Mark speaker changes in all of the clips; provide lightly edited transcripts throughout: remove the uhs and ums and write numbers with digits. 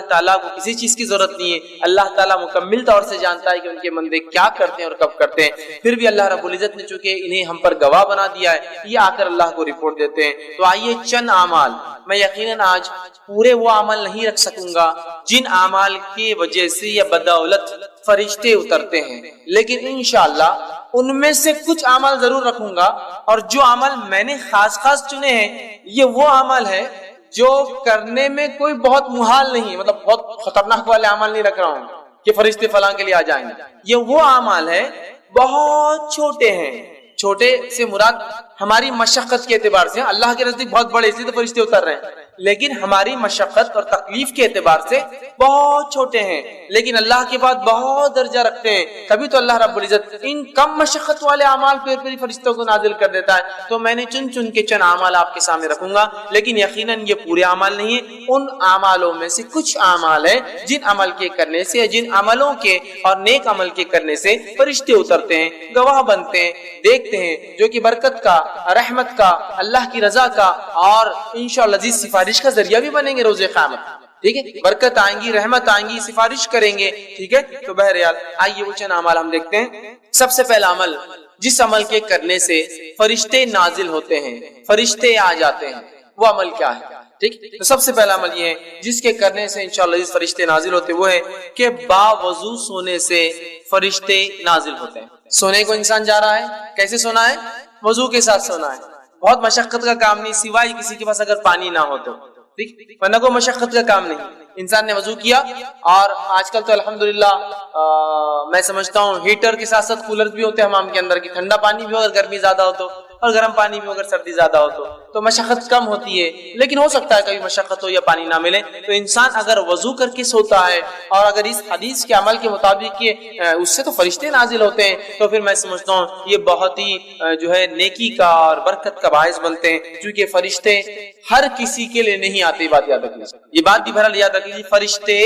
Speaker 1: تعالیٰ کو کسی چیز کی ضرورت نہیں ہے. اللہ تعالیٰ مکمل طور سے جانتا ہے کہ ان کے بندے کیا کرتے ہیں اور کب کرتے ہیں. پھر بھی اللہ رب العزت نے چونکہ انہیں ہم پر گواہ بنا دیا ہے, یہ آ کر اللہ کو رپورٹ دیتے ہیں. تو آئیے چند اعمال, میں یقیناً آج پورے وہ عمل نہیں رکھ سکوں گا جن اعمال کی وجہ سے یا بدولت فرشتے اترتے ہیں, لیکن انشاءاللہ ان میں سے کچھ اعمال ضرور رکھوں گا. اور جو عمل میں نے خاص چنے ہیں, یہ وہ عمل ہے جو کرنے میں کوئی بہت محال نہیں, مطلب بہت خطرناک والے عمل نہیں رکھ رہا ہوں کہ فرشتے فلاں کے لیے آ جائیں گے. یہ وہ اعمال ہے بہت چھوٹے ہیں. چھوٹے سے مراد ہماری مشقت کے اعتبار سے, اللہ کے نزدیک بہت بڑے, اس لیے تو فرشتے اتر رہے ہیں, لیکن ہماری مشقت اور تکلیف کے اعتبار سے بہت چھوٹے ہیں, لیکن اللہ کے بعد بہت درجہ رکھتے ہیں. تبھی تو اللہ رب العزت ان کم مشقت والے اعمال پھر فرشتوں کو نازل کر دیتا ہے. تو میں نے چن کے چند اعمال آپ کے سامنے رکھوں گا, لیکن یقیناً یہ پورے اعمال نہیں ہیں. ان اعمالوں میں سے کچھ اعمال ہیں جن عمل کے کرنے سے, جن عملوں کے اور نیک عمل کے کرنے سے فرشتے اترتے ہیں, گواہ بنتے ہیں, دیکھتے ہیں, جو کہ برکت کا, رحمت کا, اللہ کی رضا کا اور انشاءاللہ عزیز سفارش کا ذریعہ بھی بنیں گے روز قیامت. ٹھیک ہے, برکت آئیں گی, رحمت آئیں گی, سفارش کریں گے. ٹھیک ہے, تو بہرحال آئیے وہ چند اعمال ہم دیکھتے ہیں. سب سے پہلا عمل جس عمل کے کرنے سے فرشتے نازل ہوتے ہیں, فرشتے آ جاتے ہیں, وہ عمل کیا ہے؟ ٹھیک, تو سب سے پہلا عمل یہ ہے جس کے کرنے سے انشاءاللہ فرشتے نازل ہوتے, وہ ہے کہ باوضو سونے سے فرشتے نازل ہوتے ہیں. سونے کو انسان جا رہا ہے, کیسے سونا ہے؟ وضو کے ساتھ سونا ہے. بہت مشقت کا کام نہیں, سوائے کسی کے پاس اگر پانی نہ ہو تو, ٹھیک, ورنہ کوئی مشقت کا کام نہیں. انسان نے وضو کیا, اور آج کل تو الحمدللہ میں سمجھتا ہوں ہیٹر کے ساتھ ساتھ کولر بھی ہوتے ہیں حمام کے اندر, کی ٹھنڈا پانی بھی ہو اگر گرمی زیادہ ہو تو, اور گرم پانی بھی اگر سردی زیادہ ہو تو مشقت کم ہوتی ہے. لیکن ہو سکتا ہے کبھی مشقت ہو یا پانی نہ ملے, تو انسان اگر وضو کر کے سوتا ہے اور اگر اس حدیث کے عمل کے مطابق اس سے تو فرشتے نازل ہوتے ہیں, تو پھر میں سمجھتا ہوں یہ بہت ہی جو ہے نیکی کا اور برکت کا باعث بنتے ہیں. کیونکہ فرشتے ہر کسی کے لیے نہیں آتے, بات یاد رکھیے, یہ بات بھی بہرحال یاد رکھیے, فرشتے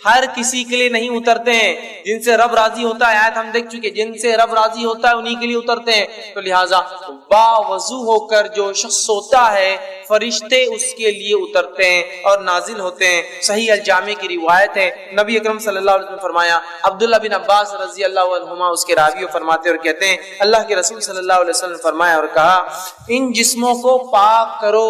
Speaker 1: ہر کسی کے لیے نہیں اترتے ہیں. جن سے رب راضی ہوتا ہے, آیت ہم دیکھ چکے, جن سے رب راضی ہوتا ہے انہی کے لیے اترتے ہیں. تو لہٰذا باوضو ہو کر جو شخص سوتا ہے, فرشتے اس کے لیے اترتے ہیں اور نازل ہوتے ہیں. صحیح الجامع کی روایت ہے, نبی اکرم صلی اللہ علیہ وسلم نے فرمایا, عبداللہ بن عباس رضی اللہ عنہما اس کے راوی فرماتے اور کہتے ہیں, اللہ کے رسول صلی اللہ علیہ وسلم نے فرمایا اور کہا, ان جسموں کو پاک کرو,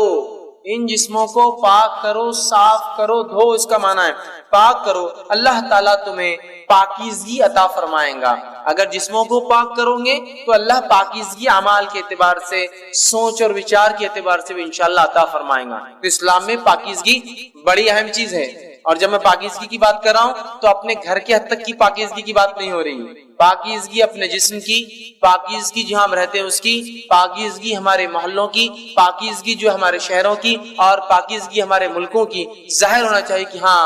Speaker 1: ان جسموں کو پاک کرو, صاف کرو, دھو, اس کا معنی ہے پاک کرو, اللہ تعالیٰ تمہیں پاکیزگی عطا فرمائیں گا. اگر جسموں کو پاک کرو گے تو اللہ پاکیزگی اعمال کے اعتبار سے, سوچ اور وچار کے اعتبار سے بھی انشاءاللہ عطا فرمائیں گا. تو اسلام میں پاکیزگی بڑی اہم چیز ہے. اور جب میں پاکیزگی کی بات کر رہا ہوں تو اپنے گھر کے حد تک کی پاکیزگی کی بات نہیں ہو رہی, پاکیزگی اپنے جسم کی, پاکیزگی جہاں ہم رہتے ہیں اس کی, پاکیزگی ہمارے محلوں کی, پاکیزگی جو ہمارے شہروں کی, اور پاکیزگی ہمارے ملکوں کی. ظاہر ہونا چاہیے کہ ہاں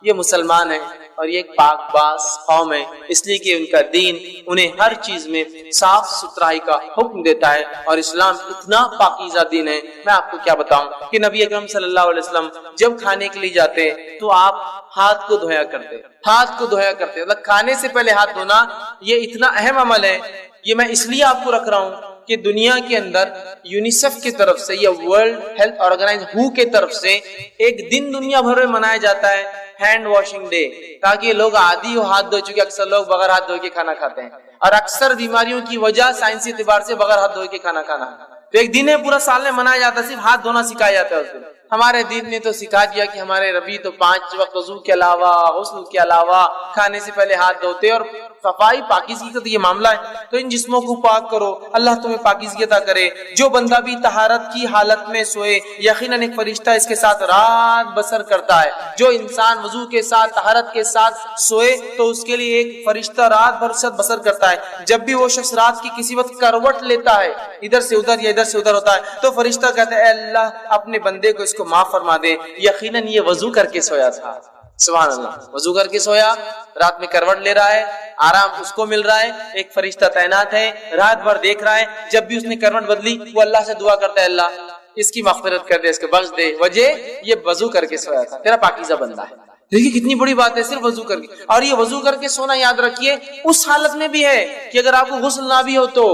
Speaker 1: یہ مسلمان ہیں اور یہ ایک پاک باز قوم ہے, اس لیے کہ ان کا دین انہیں ہر چیز میں صاف ستھرائی کا حکم دیتا ہے, اور اسلام اتنا پاکیزہ دین ہے. میں آپ کو کیا بتاؤں کہ نبی اکرم صلی اللہ علیہ وسلم جب کھانے کے لیے جاتے تو آپ ہاتھ کو دھویا کرتے, ہاتھ کو دھویا کرتے, مطلب کھانے سے پہلے ہاتھ دھونا یہ اتنا اہم عمل ہے. یہ میں اس لیے آپ کو رکھ رہا ہوں کہ دنیا کے اندر یونیسیف کی طرف سے یا ورلڈ ہیلتھ آرگنائز WHO کی طرف سے ایک دن دنیا بھر میں منایا جاتا ہے, ہینڈ واشنگ ڈے, تاکہ لوگ عادی ہو ہاتھ دھو, چونکہ اکثر لوگ بغیر ہاتھ دھوئے کے کھانا کھاتے ہیں, اور اکثر بیماریوں کی وجہ سائنسی اعتبار سے بغیر ہاتھ دھوئے کے کھانا کھانا. تو ایک دن ہے پورا سال میں منایا جاتا ہے, صرف ہاتھ دھونا سکھایا جاتا ہے اس دن. ہمارے دین نے تو سکھا دیا کہ ہمارے ربی تو 5 وقت وضو کے علاوہ, غسل کے علاوہ کھانے سے پہلے ہاتھ دھوتے, اور صفائی پاکیزگی کا تو یہ معاملہ ہے. تو ان جسموں کو پاک کرو, اللہ تمہیں پاکیزگی عطا کرے. جو بندہ بھی طہارت کی حالت میں سوئے, یقیناً ایک فرشتہ اس کے ساتھ رات بسر کرتا ہے. جو انسان وضو کے ساتھ, طہارت کے ساتھ سوئے تو اس کے لیے ایک فرشتہ رات بھر بسر کرتا ہے. جب بھی وہ شخص رات کی کسی وقت کروٹ لیتا ہے, ادھر سے ادھر یا ادھر سے ادھر ہوتا ہے, تو فرشتہ کہتا ہے, اے اللہ اپنے بندے کو اس کو معاف فرما دے, یقیناً یہ وضو کر کے سویا تھا. سبحان اللہ, وضو کر کے سویا, رات میں کروٹ لے رہا ہے, آرام اس کو مل رہا ہے, ایک فرشتہ تعینات ہے, رات بھر دیکھ رہا ہے. جب بھی اس نے کروٹ بدلی وہ اللہ سے دعا کرتا ہے, اللہ اس کی مغفرت کر دے, اس کو بخش دے, وجہ یہ وضو کر کے سویا تھا, تیرا پاکیزہ بندہ ہے. دیکھیے کتنی بڑی بات ہے, صرف وضو کر کے. اور یہ وضو کر کے سونا یاد رکھیے اس حالت میں بھی ہے کہ اگر آپ کو غسل نہ بھی ہو تو,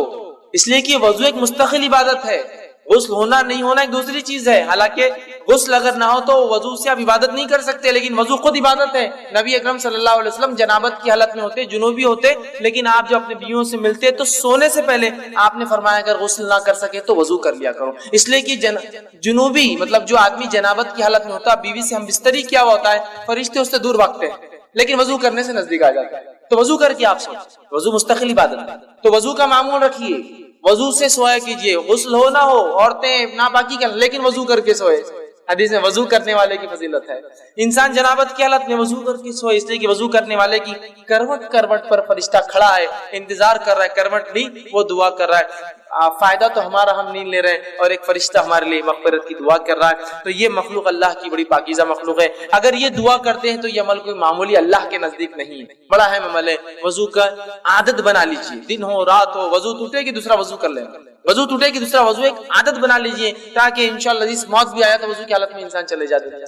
Speaker 1: اس لیے کہ وضو ایک مستقل عبادت ہے. غسل ہونا نہیں ہونا ایک دوسری چیز ہے. حالانکہ غسل اگر نہ ہو تو وضو سے آپ عبادت نہیں کر سکتے, لیکن وضو خود عبادت ہے. نبی اکرم صلی اللہ علیہ وسلم جنابت کی حالت میں ہوتے, جنوبی ہوتے, لیکن آپ جب اپنے بیویوں سے ملتے تو سونے سے پہلے آپ نے فرمایا اگر غسل نہ کر سکے تو وضو کر لیا کرو. اس لیے کہ جنوبی مطلب جو آدمی جنابت کی حالت میں ہوتا, بیوی سے ہم بستری کیا ہوتا ہے, فرشتے اس سے دور بھاگتے ہیں, لیکن وضو کرنے سے نزدیک آ جاتا ہے. تو وضو کر کے آپ سوئیں, وضو مستقل عبادت ہے. تو وضو کا معمول رکھیے, وضو سے سویا کیجئے, غسل ہو نہ ہو, عورتیں ناپاکی کریں لیکن وضو کر کے سوئے. حدیث میں وضو کرنے والے کی فضیلت ہے. انسان جنابت کی حالت میں وضو کر کے سوئے, اس لیے کہ وضو کرنے والے کی کروٹ کروٹ پر فرشتہ کھڑا ہے, انتظار کر رہا ہے, کروٹ نہیں وہ دعا کر رہا ہے. فائدہ تو ہمارا ہم نہیں لے رہے ہیں, اور ایک فرشتہ ہمارے لیے مغفرت کی دعا کر رہا ہے. تو یہ مخلوق اللہ کی بڑی پاکیزہ مخلوق ہے. اگر یہ دعا کرتے ہیں تو یہ عمل کوئی معمولی اللہ کے نزدیک نہیں ہے, بڑا اہم عمل ہے. وضو کا عادت بنا لیجیے, دن ہو رات ہو, وضو ٹوٹے کہ دوسرا وضو کر لیں, وضو ٹوٹے کہ دوسرا وضو, ایک عادت بنا لیجیے تاکہ انشاءاللہ جس موت بھی آیا تو وضو کی حالت میں انسان چلے جائے.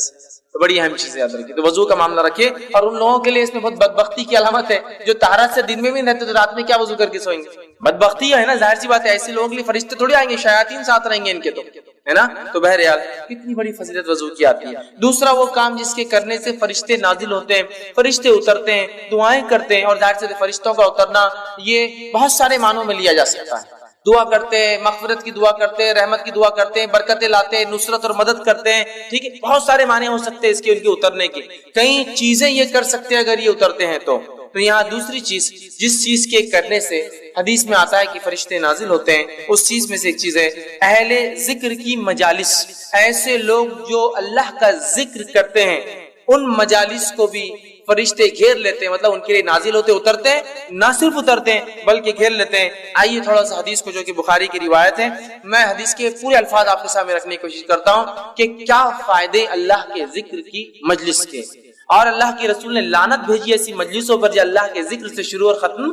Speaker 1: تو بڑی اہم چیز یاد رکھیے. تو وضو کا معاملہ رکھیے. اور ان لوگوں کے لیے اس میں بہت بدبختی کی علامت ہے جو طہارت سے دن میں بھی رہتے تو رات میں کیا وضو کر کے سوئیں گے. بدبختی ہے نا, ظاہر سی بات ہے. ایسے لوگوں کے لیے فرشتے تھوڑی آئیں گے, شیاطین ساتھ رہیں گے ان کے, تو ہے نا. تو بہرحال کتنی بڑی فضیلت وضو کی آتی ہے. دوسرا وہ کام جس کے کرنے سے فرشتے نازل ہوتے ہیں, فرشتے اترتے ہیں, دعائیں کرتے ہیں. اور ظاہر سے فرشتوں کا اترنا یہ بہت سارے معنوں میں لیا جا سکتا ہے. دعا کرتے ہیں, مغفرت کی دعا کرتے ہیں, رحمت کی دعا کرتے ہیں, برکتیں لاتے ہیں, نصرت اور مدد کرتے ہیں. ٹھیک ہے, بہت سارے معنی ہو سکتے ہیں اس کے, ان کے اترنے کے. کئی چیزیں یہ کر سکتے ہیں اگر یہ اترتے ہیں تو. یہاں دوسری چیز جس چیز کے کرنے سے حدیث میں آتا ہے کہ فرشتے نازل ہوتے ہیں, اس چیز میں سے ایک چیز ہے اہل ذکر کی مجالس. ایسے لوگ جو اللہ کا ذکر کرتے ہیں ان مجالس کو بھی فرشتے گھیر لیتے ہیں. مطلب ان کے لیے نازل ہوتے, اترتے ہیں, نہ صرف اترتے ہیں بلکہ گھیر لیتے ہیں. آئیے تھوڑا سا حدیث کو, جو کہ بخاری کی روایت ہے, میں حدیث کے پورے الفاظ آپ کے سامنے رکھنے کی کوشش کرتا ہوں کہ کیا فائدے اللہ کے ذکر کی مجلس کے. اور اللہ کے رسول نے لعنت بھیجی ایسی مجلسوں پر جو اللہ کے ذکر سے شروع اور ختم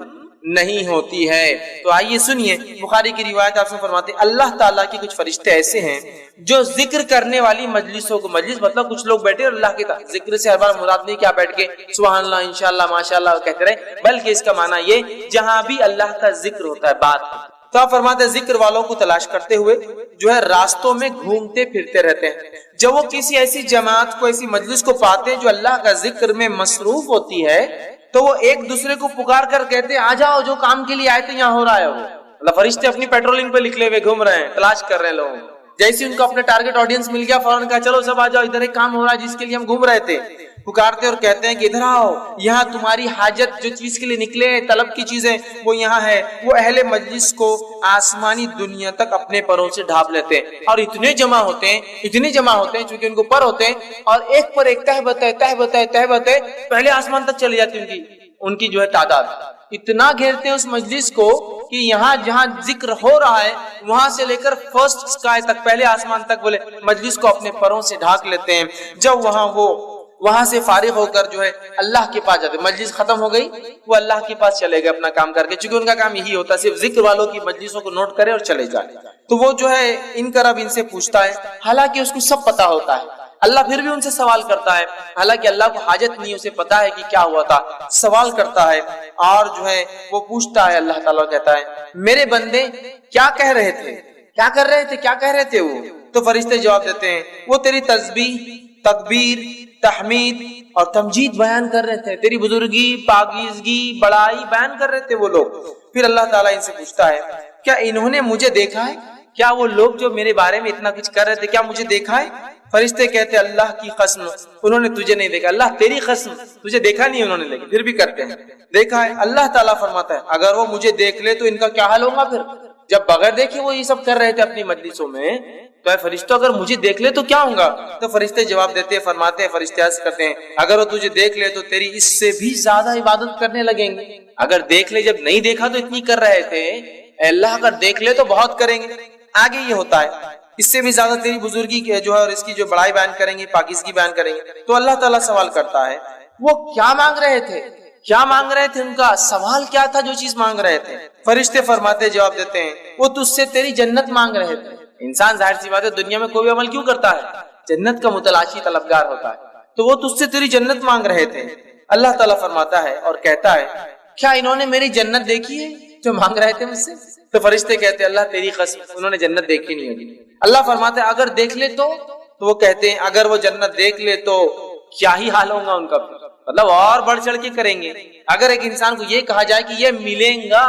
Speaker 1: نہیں ہوتی ہے. تو آئیے سنیے, بخاری کی روایت آپ سے فرماتے ہیں اللہ تعالیٰ کے کچھ فرشتے ایسے ہیں جو ذکر کرنے والی مجلسوں کو, مجلس مطلب کچھ لوگ بیٹھے اور اللہ کے ذکر سے ہر بار مراد نہیں کہ آپ بیٹھ کے سبحان اللہ انشاءاللہ ماشاءاللہ کہتے رہے, بلکہ اس کا معنی یہ جہاں بھی اللہ کا ذکر ہوتا ہے بات. تو آپ فرماتے ہیں ذکر والوں کو تلاش کرتے ہوئے جو ہے راستوں میں گھومتے پھرتے رہتے ہیں. جب وہ کسی ایسی جماعت کو, ایسی مجلس کو پاتے ہیں جو اللہ کا ذکر میں مصروف ہوتی ہے, تو وہ ایک دوسرے کو پکار کر کہتے ہیں آ جاؤ, جو کام کے لیے آئے تھے یہاں ہو رہا ہے. وہ فرشتے اپنی پیٹرولنگ پہ نکلے ہوئے گھوم رہے ہیں, تلاش کر رہے ہیں لوگوں. جیسے ان کو اپنے ٹارگٹ آڈینس مل گیا, فوراً کہا چلو سب آ جاؤ, ادھر ایک کام ہو رہا ہے جس کے لیے ہم گھوم رہے تھے. پکارتے اور کہتے ہیں کہ ادھر آؤ, یہاں تمہاری حاجت جو چیز کے لیے نکلے طلب کی چیزیں وہ یہاں ہے. وہ اہل مجلس کو آسمانی دنیا تک اپنے پروں سے ڈھانپ لیتے ہیں, اور اتنے جمع ہوتے ہیں چونکہ ان کو پر ہوتے ہیں, اور ایک پر ایک تہبت ہے پہلے آسمان تک چلی جاتی ان کی جو ہے تعداد. اتنا گھیرتے ہیں اس مجلس کو کہ یہاں جہاں ذکر ہو رہا ہے وہاں سے لے کر فرسٹ سکائی تک, پہلے آسمان تک بولے مجلس کو اپنے پروں سے ڈھانک لیتے ہیں. جب وہاں سے فارغ ہو کر جو ہے اللہ کے پاس جاتے, مجلس ختم ہو گئی, وہ اللہ کے پاس چلے گئے اپنا کام کر کے, چونکہ ان کا کام یہی ہوتا ہے صرف ذکر والوں کی مجلسوں کو نوٹ کرے اور چلے جائے. تو وہ جو ہے ان کا رب ان سے پوچھتا ہے, حالانکہ اس کو سب پتا ہوتا ہے. اللہ پھر بھی ان سے سوال کرتا ہے, حالانکہ اللہ کو حاجت نہیں, اسے پتا ہے کہ کیا ہوا تھا, سوال کرتا ہے اور جو ہے وہ پوچھتا ہے. اللہ تعالیٰ کہتا ہے میرے بندے کیا کہہ رہے تھے, کیا کر رہے تھے وہ. تو فرشتے جواب دیتے ہیں وہ تیری تسبیح, تکبیر, تحمید اور تمجید بیان کر رہے تھے, تیری بزرگی, پاکیزگی, بڑائی بیان کر رہے تھے وہ لوگ. پھر اللہ تعالیٰ ان سے پوچھتا ہے کیا انہوں نے مجھے دیکھا ہے, کیا وہ لوگ جو میرے بارے میں اتنا کچھ کر رہے تھے کیا مجھے دیکھا ہے. فرشتے کہتے اللہ کی قسم انہوں نے تجھے نہیں دیکھا, اللہ تیری قسم تجھے دیکھا نہیں انہوں نے, لیکن پھر بھی کرتے ہیں دیکھا ہے. اللہ تعالیٰ فرماتا ہے اگر وہ مجھے دیکھ لے تو ان کا کیا حال ہوگا, پھر جب بغیر دیکھے وہ یہ سب کر رہے تھے اپنی مجلسوں میں, تو اے فرشتوں اگر مجھے دیکھ لے تو کیا ہوگا. تو فرشتے جواب دیتے ہیں, فرماتے ہیں فرشتے عرض کرتے ہیں اگر وہ تجھے دیکھ لے تو تیری اس سے بھی زیادہ عبادت کرنے لگیں گے. اگر دیکھ لے, جب نہیں دیکھا تو اتنی کر رہے تھے, اللہ اگر دیکھ لے تو بہت کریں گے. آگے یہ ہوتا ہے اس سے بھی زیادہ تیری بزرگی جو ہے اور اس کی جو بڑائی بیان کریں گے, پاکیزگی بیان کریں گے. تو اللہ تعالیٰ سوال کرتا ہے وہ کیا مانگ رہے تھے, ان کا سوال کیا تھا جو چیز مانگ رہے تھے. فرشتے فرماتے جواب دیتے ہیں وہ تجھ سے تیری جنت مانگ رہے تھے. انسان ظاہر سی بات ہے دنیا میں کوئی عمل کیوں کرتا ہے, جنت کا متلاشی طلبگار ہوتا ہے, تو وہ تجھ سے تیری جنت مانگ رہے تھے. اللہ تعالیٰ فرماتا ہے اور کہتا ہے کیا انہوں نے میری جنت دیکھی ہے جو مانگ رہے تھے مجھ سے. تو فرشتے کہتے ہیں اللہ تیری قسم انہوں نے جنت دیکھی نہیں ہوگی. اللہ فرماتے ہیں اگر دیکھ لے تو وہ کہتے ہیں اگر وہ جنت دیکھ لے تو کیا ہی حال ہوگا ان کا, مطلب اور بڑھ چڑھ کے کریں گے. اگر ایک انسان کو یہ کہا جائے کہ یہ ملیں گا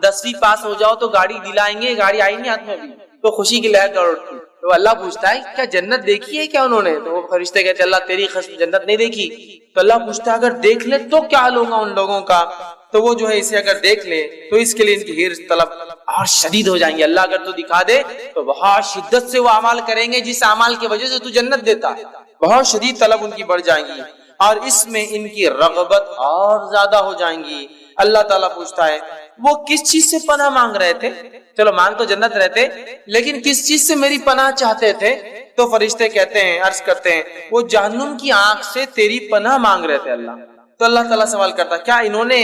Speaker 1: 10ویں پاس ہو جاؤ تو گاڑی دلائیں گے, گاڑی آئی نہیں ہاتھ میں ابھی, تو خوشی کی لہر دوڑ اٹھتی. تو اللہ پوچھتا ہے کیا جنت دیکھی ہے کیا انہوں نے؟ تو وہ فرشتے کہتے ہیں اللہ تیری قسم جنت نہیں دیکھی. تو اللہ پوچھتا ہے اگر دیکھ لے تو کیا حال ہوگا ان لوگوں کا؟ تو وہ جو ہے اسے اگر دیکھ لے تو اس کے لیے ان کی حرص طلب اور شدید ہو جائیں گے. اللہ اگر تو دکھا دے تو بہت شدت سے وہ اعمال کریں گے جس اعمال کی وجہ سے تو جنت دیتا, بہت شدید طلب ان کی بڑھ جائیں گی اور اس میں ان کی رغبت اور زیادہ ہو جائیں گی. اللہ تعالیٰ پوچھتا ہے وہ کس چیز سے پناہ مانگ رہے تھے؟ چلو مانگ تو جنت رہتے لیکن کس چیز سے میری پناہ چاہتے تھے؟ تو فرشتے کہتے ہیں عرض کرتے ہیں وہ جہنم کی آنکھ سے تیری پناہ مانگ رہے تھے اللہ. تو اللہ تعالیٰ سوال کرتا کیا انہوں نے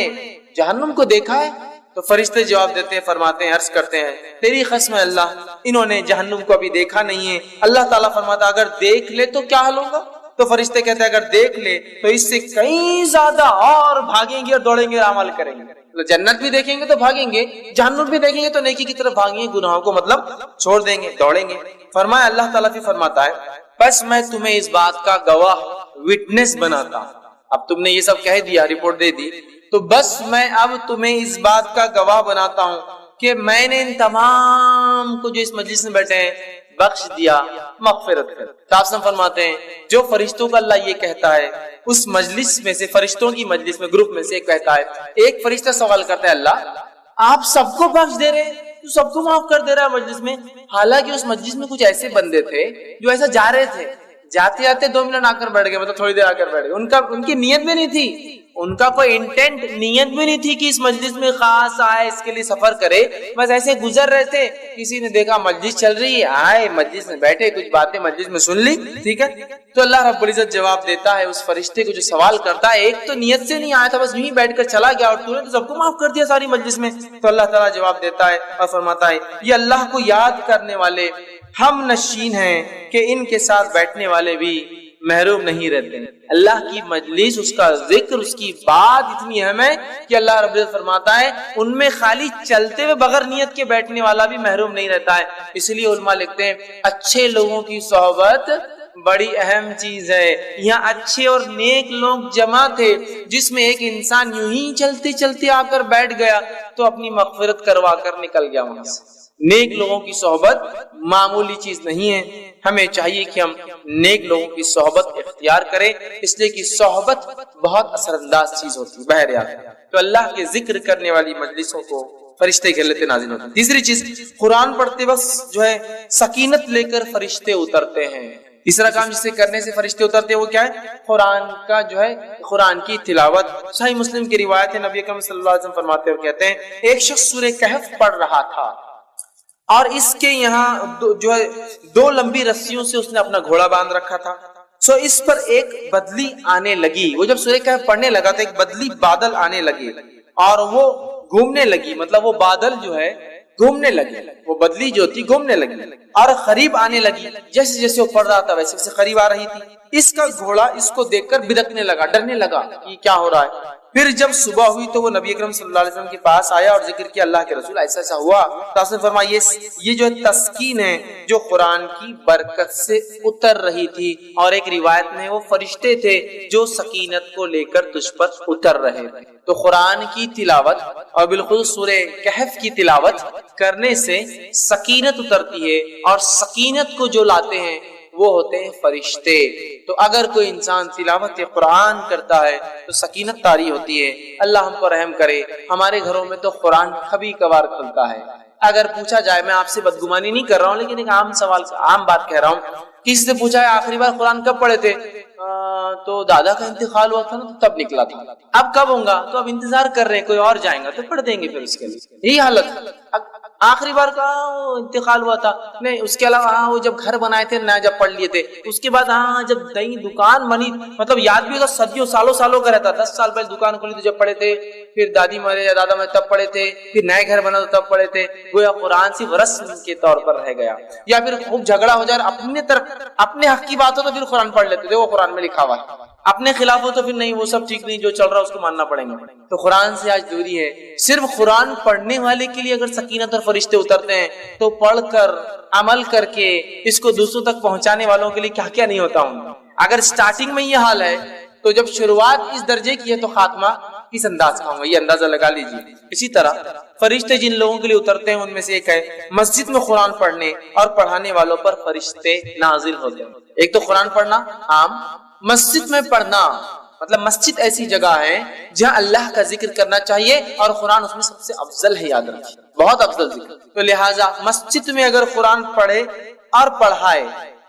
Speaker 1: جہنم کو دیکھا ہے؟ تو فرشتے جواب دیتے ہیں فرماتے ہیں عرض کرتے ہیں تیری قسم ہے اللہ انہوں نے جہنم کو ابھی دیکھا نہیں ہے. اللہ تعالیٰ فرماتا اگر دیکھ لے تو کیا حال ہوگا؟ تو فرشتے کہتے ہیں اگر دیکھ لے تو اس سے کہیں زیادہ اور بھاگیں گے اور دوڑیں گے, عمل کریں گے. جنت بھی دیکھیں گے تو بھاگیں گے, جہنم بھی دیکھیں گے تو نیکی کی طرف بھاگیں گے, گناہوں کو مطلب چھوڑ دیں گے, دوڑیں گے. فرمایا اللہ تعالیٰ بھی فرماتا ہے بس میں تمہیں اس بات کا گواہ وٹنس بناتا ہوں. اب تم نے یہ سب کہہ دیا, رپورٹ دے دی, تو بس میں اب تمہیں اس بات کا گواہ بناتا ہوں کہ میں نے ان تمام کو جو اس مجلس میں بیٹھے ہیں بخش دیا, مغفرت کر. قاسم فرماتے ہیں جو فرشتوں کا اللہ یہ کہتا ہے اس مجلس میں سے, فرشتوں کی مجلس میں گروپ میں سے ایک کہتا ہے, ایک فرشتہ سوال کرتا ہے اللہ آپ سب کو بخش دے رہے, تو سب کو معاف کر دے رہا ہے مجلس میں, حالانکہ اس مجلس میں کچھ ایسے بندے تھے جو ایسا جا رہے تھے, جاتے جاتے 2 منٹ آ کر بیٹھ گئے, مطلب تھوڑی دیر آ کر بیٹھ گئے, ان کی نیت بھی نہیں تھی, ان کا کوئی انٹینٹ نیت بھی نہیں تھی کہ اس مجلس میں خاص آئے اس کے لیے سفر کرے, بس ایسے گزر رہے تھے, کسی نے دیکھا مجلس چل رہی ہے آئے مجلس میں بیٹھے, کچھ باتیں مجلس میں سن لی, ٹھیک ہے. تو اللہ رب العزت جواب دیتا ہے اس فرشتے کو جو سوال کرتا ہے ایک تو نیت سے نہیں آیا تھا, بس یوں ہی بیٹھ کر چلا گیا اور تو نے تو سب کو معاف کر دیا ساری مجلس میں. تو اللہ تعالیٰ جواب دیتا ہے اور فرماتا ہے یہ اللہ کو یاد کرنے والے ہم نشین ہیں کہ ان کے ساتھ بیٹھنے والے بھی محروم نہیں رہتے. اللہ کی مجلس, اس کا ذکر, اس کی بات اتنی اہم ہے کہ اللہ رب العزت فرماتا ہے ان میں خالی چلتے ہوئے بغیر نیت کے بیٹھنے والا بھی محروم نہیں رہتا ہے. اس لیے علماء لکھتے ہیں اچھے لوگوں کی صحبت بڑی اہم چیز ہے. یہاں اچھے اور نیک لوگ جمع تھے جس میں ایک انسان یوں ہی چلتے چلتے آ کر بیٹھ گیا تو اپنی مغفرت کروا کر نکل گیا وہاں سے. نیک لوگوں کی صحبت معمولی چیز نہیں ہے, ہمیں چاہیے کہ ہم نیک لوگوں کی صحبت اختیار کریں, اس لیے کہ صحبت بہت اثر انداز چیز ہوتی ہے. بہرحال تو اللہ کے ذکر کرنے والی مجلسوں کو فرشتے کے لیے نازل ہوتے ہیں. تیسری چیز قرآن پڑھتے وقت جو ہے سکینت لے کر فرشتے اترتے ہیں. تیسرا کام جسے کرنے سے فرشتے اترتے ہیں وہ کیا ہے؟ قرآن کا جو ہے قرآن کی تلاوت. صحیح مسلم کی روایت ہے نبی اکرم صلی اللہ علیہ وسلم فرماتے ہیں کہتے ہیں ایک شخص سورہ کہف پڑھ رہا تھا اور اس کے یہاں جو ہے 2 لمبی رسیوں سے اس نے اپنا گھوڑا باندھ رکھا تھا. سو اس پر ایک بدلی آنے لگی. وہ جب سورہ کہف پڑھنے لگا تو ایک بدلی بادل آنے لگے اور وہ گھومنے لگی, مطلب وہ بادل جو ہے گھومنے لگے, وہ بدلی جو تھی گھومنے لگی اور قریب آنے لگی. جیسے جیسے وہ پڑھ رہا تھا ویسے ویسے قریب آ رہی تھی. اس کا گھوڑا اس کو دیکھ کر بدکنے لگا, ڈرنے لگا کہ کیا ہو رہا ہے. پھر جب صبح ہوئی تو وہ نبی اکرم صلی اللہ علیہ وسلم کے پاس آیا اور ذکر کیا اللہ کے رسول ایسا ایسا ہوا. تو فرمایا یہ جو تسکین ہے جو قرآن کی برکت سے اتر رہی تھی, اور ایک روایت میں وہ فرشتے تھے جو سکینت کو لے کر تجھ پر اتر رہے تھے. تو قرآن کی تلاوت اور بالخصوص سورہ کہف کی تلاوت کرنے سے سکینت اترتی ہے, اور سکینت کو جو لاتے ہیں وہ ہوتے ہیں فرشتے. تو اگر کوئی انسان تلاوت قرآن کرتا ہے تو سکینت طاری ہوتی ہے. اللہ ہم کو رحم کرے. ہمارے گھروں میں تو قرآن کبھی کبھار کھلتا ہے. اگر پوچھا جائے, میں آپ سے بدگمانی نہیں کر رہا ہوں لیکن ایک عام بات کہہ رہا ہوں, کسی سے پوچھا ہے آخری بار قرآن کب پڑھے تھے, تو دادا کا انتقال ہوا تھا نا تو تب نکلا تھا. اب کب ہوگا, تو اب انتظار کر رہے ہیں, کوئی اور جائیں گا تو پڑھ دیں گے. پھر اس کے لیے یہی حالت. آخری بار کا انتقال ہوا تھا نہیں, اس کے علاوہ وہ جب گھر بنائے تھے نہ, جب پڑھ لیے تھے. اس کے بعد جب نئی دکان بنی, مطلب یاد بھی ہوگا صدیوں سالوں کا رہتا. 10 سال پہلے دکان کھلی تو جب پڑھے تھے, پھر دادی مرے یا دادا مرے تب پڑھے تھے, پھر نئے گھر بنا تو تب پڑھے تھے. گویا قرآن صرف رسم کے طور پر رہ گیا. یا پھر خوب جھگڑا ہو جائے اپنے حق کی بات ہو تو پھر قرآن پڑھ لیتے تھے, وہ قرآن میں لکھا ہوا ہے. اپنے خلاف ہو تو پھر نہیں، وہ سب ٹھیک نہیں، جو چل رہا ہے اس کو ماننا پڑیں گا. تو قرآن سے آج دوری ہے. صرف قرآن پڑھنے والے کے لیے اگر سکینت اور فرشتے اترتے ہیں تو پڑھ کر عمل کر کے اس کو دوسروں تک پہنچانے والوں کے لیے کیا کیا نہیں ہوتا ہوں. اگر سٹارٹنگ میں یہ حال ہے تو جب شروعات اس درجے کی ہے تو خاتمہ کس انداز کا ہوگا، یہ اندازہ لگا لیجیے. اسی طرح فرشتے جن لوگوں کے لیے اترتے ہیں ان میں سے ایک ہے مسجد میں قرآن پڑھنے اور پڑھانے والوں پر فرشتے نازل ہوتے ہیں. ایک تو قرآن پڑھنا عام، مسجد میں پڑھنا مطلب مسجد ایسی جگہ ہے جہاں اللہ کا ذکر کرنا چاہیے اور قرآن اس میں سب سے افضل ہے، یاد رکھیے بہت افضل ذکر. تو لہٰذا مسجد میں اگر قرآن پڑھے اور پڑھائے،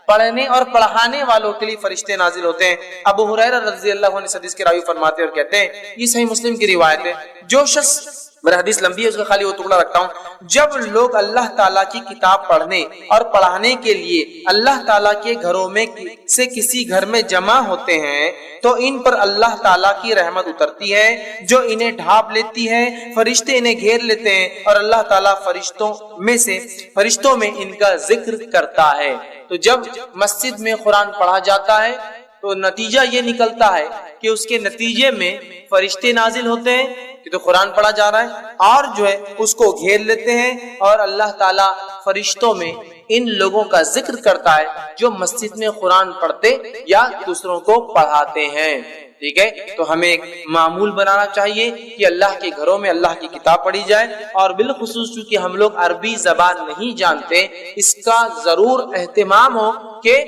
Speaker 1: پڑھنے اور پڑھانے والوں کے لیے فرشتے نازل ہوتے ہیں. ابو ہریرہ رضی اللہ عنہ حدیث کے راوی فرماتے اور کہتے ہیں، یہ صحیح مسلم کی روایت ہے، جو شخص، میرا حدیث لمبی ہے اس کا خالی وہ ٹکڑا رکھتا ہوں، جب لوگ اللہ تعالیٰ کی کتاب پڑھنے اور پڑھانے کے لیے اللہ تعالیٰ کے گھروں میں سے کسی گھر میں جمع ہوتے ہیں تو ان پر اللہ تعالیٰ کی رحمت اترتی ہے جو انہیں ڈھانپ لیتی ہے، فرشتے انہیں گھیر لیتے ہیں اور اللہ تعالیٰ فرشتوں میں ان کا ذکر کرتا ہے. تو جب مسجد میں قرآن پڑھا جاتا ہے تو نتیجہ یہ نکلتا ہے کہ اس کے نتیجے میں فرشتے نازل ہوتے ہیں کہ تو قرآن پڑھا جا رہا ہے اور جو ہے اس کو گھیر لیتے ہیں اور اللہ تعالیٰ فرشتوں میں ان لوگوں کا ذکر کرتا ہے جو مسجد میں قرآن پڑھتے یا دوسروں کو پڑھاتے ہیں. ٹھیک ہے، تو ہمیں ایک معمول بنانا چاہیے کہ اللہ کے گھروں میں اللہ کی کتاب پڑھی جائے اور بالخصوص چونکہ ہم لوگ عربی زبان نہیں جانتے، اس کا ضرور اہتمام ہو کہ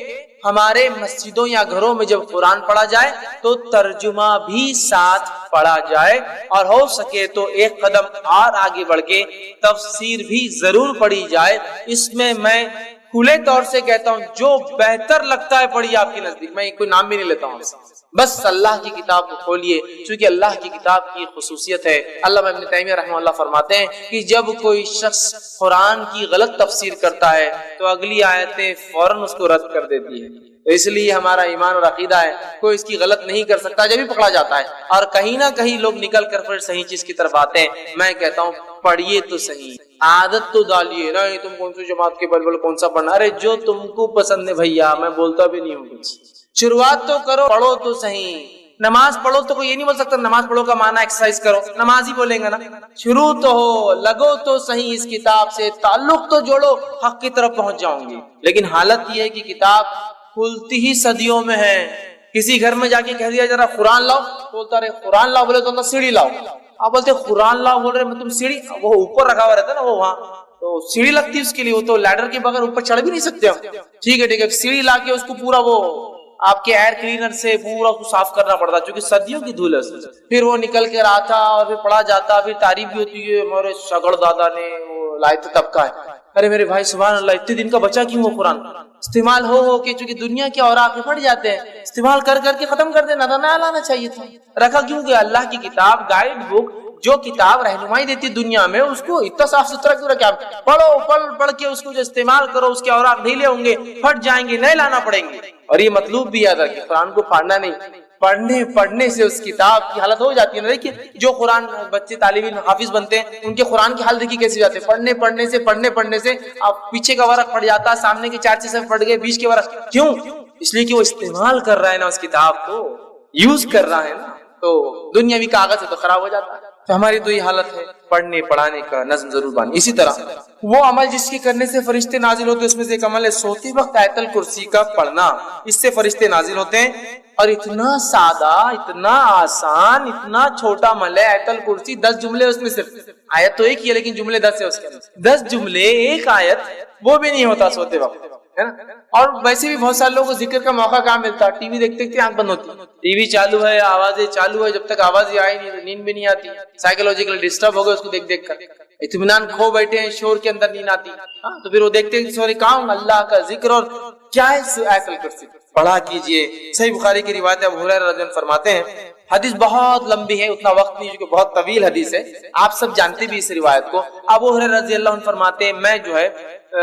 Speaker 1: ہمارے مسجدوں یا گھروں میں جب قرآن پڑھا جائے تو ترجمہ بھی ساتھ پڑھا جائے اور ہو سکے تو ایک قدم اور آگے بڑھ کے تفسیر بھی ضرور پڑھی جائے. اس میں کھلے طور سے کہتا ہوں جو بہتر لگتا ہے پڑھیے آپ کے نزدیک، میں کوئی نام بھی نہیں لیتا ہوں، بس اللہ کی کتاب کو کھولیے چونکہ اللہ کی کتاب کی خصوصیت ہے. علامہ ابن تیمیہ رحمہ اللہ فرماتے ہیں کہ جب کوئی شخص قرآن کی غلط تفسیر کرتا ہے تو اگلی آیتیں فوراً اس کو رد کر دیتی ہے. تو اس لیے ہمارا ایمان اور عقیدہ ہے کوئی اس کی غلط نہیں کر سکتا جب بھی پکڑا جاتا ہے، اور کہیں نہ کہیں لوگ نکل کر پھر صحیح چیز کی طرف آتے ہیں. میں کہتا ہوں پڑھیے تو صحیح، عادت تو ڈالیے نا تم کون سی جماعت کے بلبل کون سا پڑھنا، ارے جو تم کو پسند ہے بھیا، میں بولتا بھی نہیں ہوں کچھ. شروعات تو کرو، پڑھو تو صحیح. نماز پڑھو تو کوئی یہ نہیں بول سکتا نماز پڑھو کا معنی ایکسرسائز کرو، نماز ہی بولیں گا نا. شروع تو ہو، لگو تو صحیح اس کتاب سے، تعلق تو جوڑو، حق کی طرف پہنچ جاؤں گی. لیکن حالت یہ ہے کہ کتاب کھلتی ہی صدیوں میں ہے. کسی گھر میں جا کے کہہ دیا ذرا قرآن لاؤ، بولتا رہے قرآن لاؤ، بولے تو اللہ سیڑھی لاؤ. آپ بولتے قرآن لاؤ، بول رہے تم سیڑھی، وہ اوپر رکھا ہوا رہتا نا وہ وہاں تو سیڑھی لگتی ہے اس کے لیے، وہ تو لیڈر کے بغیر اوپر چڑھ بھی نہیں سکتے ہم. ٹھیک ہے، سیڑھی لا کے اس کو پورا وہ آپ کے ایئر کلینر سے پورا کو صاف کرنا پڑتا چونکہ صدیوں کی دھول ہے. پھر وہ نکل کے آتا اور پھر پڑھا جاتا، پھر تعریف بھی ہوتی ہے ہمارے شگڑ دادا نے وہ لائے تھے تب کا ہے. ارے میرے بھائی سبحان اللہ، اتنے دن کا بچہ کیوں وہ قرآن استعمال ہو کے چونکہ دنیا کے اوراق میں پڑ جاتے ہیں، استعمال کر کے ختم کر دینا تھا، نہ لانا چاہیے تھا. رکھا کیوں کہ اللہ کی کتاب گائیڈ بک جو کتاب رہنمائی دیتی دنیا میں اس کو اتنا صاف ستھرا کیوں رکھا؟ پڑھو، پڑھ کے اس کو جو استعمال کرو، اس کے اوراق ڈھیلے ہوں گے، پھٹ جائیں گے، نئے لانا پڑیں گے. اور یہ مطلوب بھی یاد رکھیں، قرآن کو پڑھنا نہیں، پڑھنے سے اس کتاب کی حالت ہو جاتی ہے نا. دیکھیے جو قرآن بچے طالب علم حافظ بنتے ہیں ان کے قرآن کی حالت دیکھیے کیسی جاتے ہیں، پڑھنے سے اب پیچھے کا ورق پڑ جاتا، سامنے کے 4 صفحے پڑھ گئے، بیچ کے ورق. کیوں؟ اس لیے کہ وہ استعمال کر رہا ہے نا، اس کتاب کو یوز کر رہا ہے نا. تو دنیاوی کاغذ ہے تو خراب ہو جاتا ہے. تو ہماری تو یہ حالت ہے، پڑھنے پڑھانے کا نظم ضرور بانی. اسی طرح وہ عمل جس کے کرنے سے فرشتے نازل ہوتے ہیں اس میں سے ایک عمل ہے سوتے وقت آیت الکرسی کا پڑھنا. اس سے فرشتے نازل ہوتے ہیں اور اتنا سادہ، اتنا آسان، اتنا چھوٹا عمل ہے آیت الکرسی. 10 جملے اس میں، صرف آیت تو ایک ہی ہے لیکن جملے 10 ہے اس کے اندر. 10 جملے، ایک آیت، وہ بھی نہیں ہوتا سوتے وقت ہے نا. اور ویسے بھی بہت سارے لوگوں کو ذکر کا موقع کہاں ملتا، ٹی وی دیکھتے دیکھتے آنکھ بند ہوتی، ٹی وی چالو ہے، آوازیں چالو ہے، جب تک آوازیں آئی نہیں تو نیند بھی نہیں آتی. سائیکولوجیکل ڈسٹرب ہو گئے اس کو دیکھ کر، اطمینان کھو بیٹھے ہیں، شور کے اندر نیند آتی. تو پھر وہ دیکھتے ہیں سورے کام اللہ کا ذکر اور کیا ہے آیت الکرسی پڑھا کیجئے. صحیح بخاری کی روایت ہے، ابو ہریرہ رضی اللہ عنہ فرماتے ہیں، حدیث بہت لمبی ہے، اتنا وقت نہیں کیونکہ بہت طویل حدیث ہے، آپ سب جانتے بھی اس روایت کو. ابو ہریرہ رضی اللہ عنہ فرماتے ہیں میں جو ہے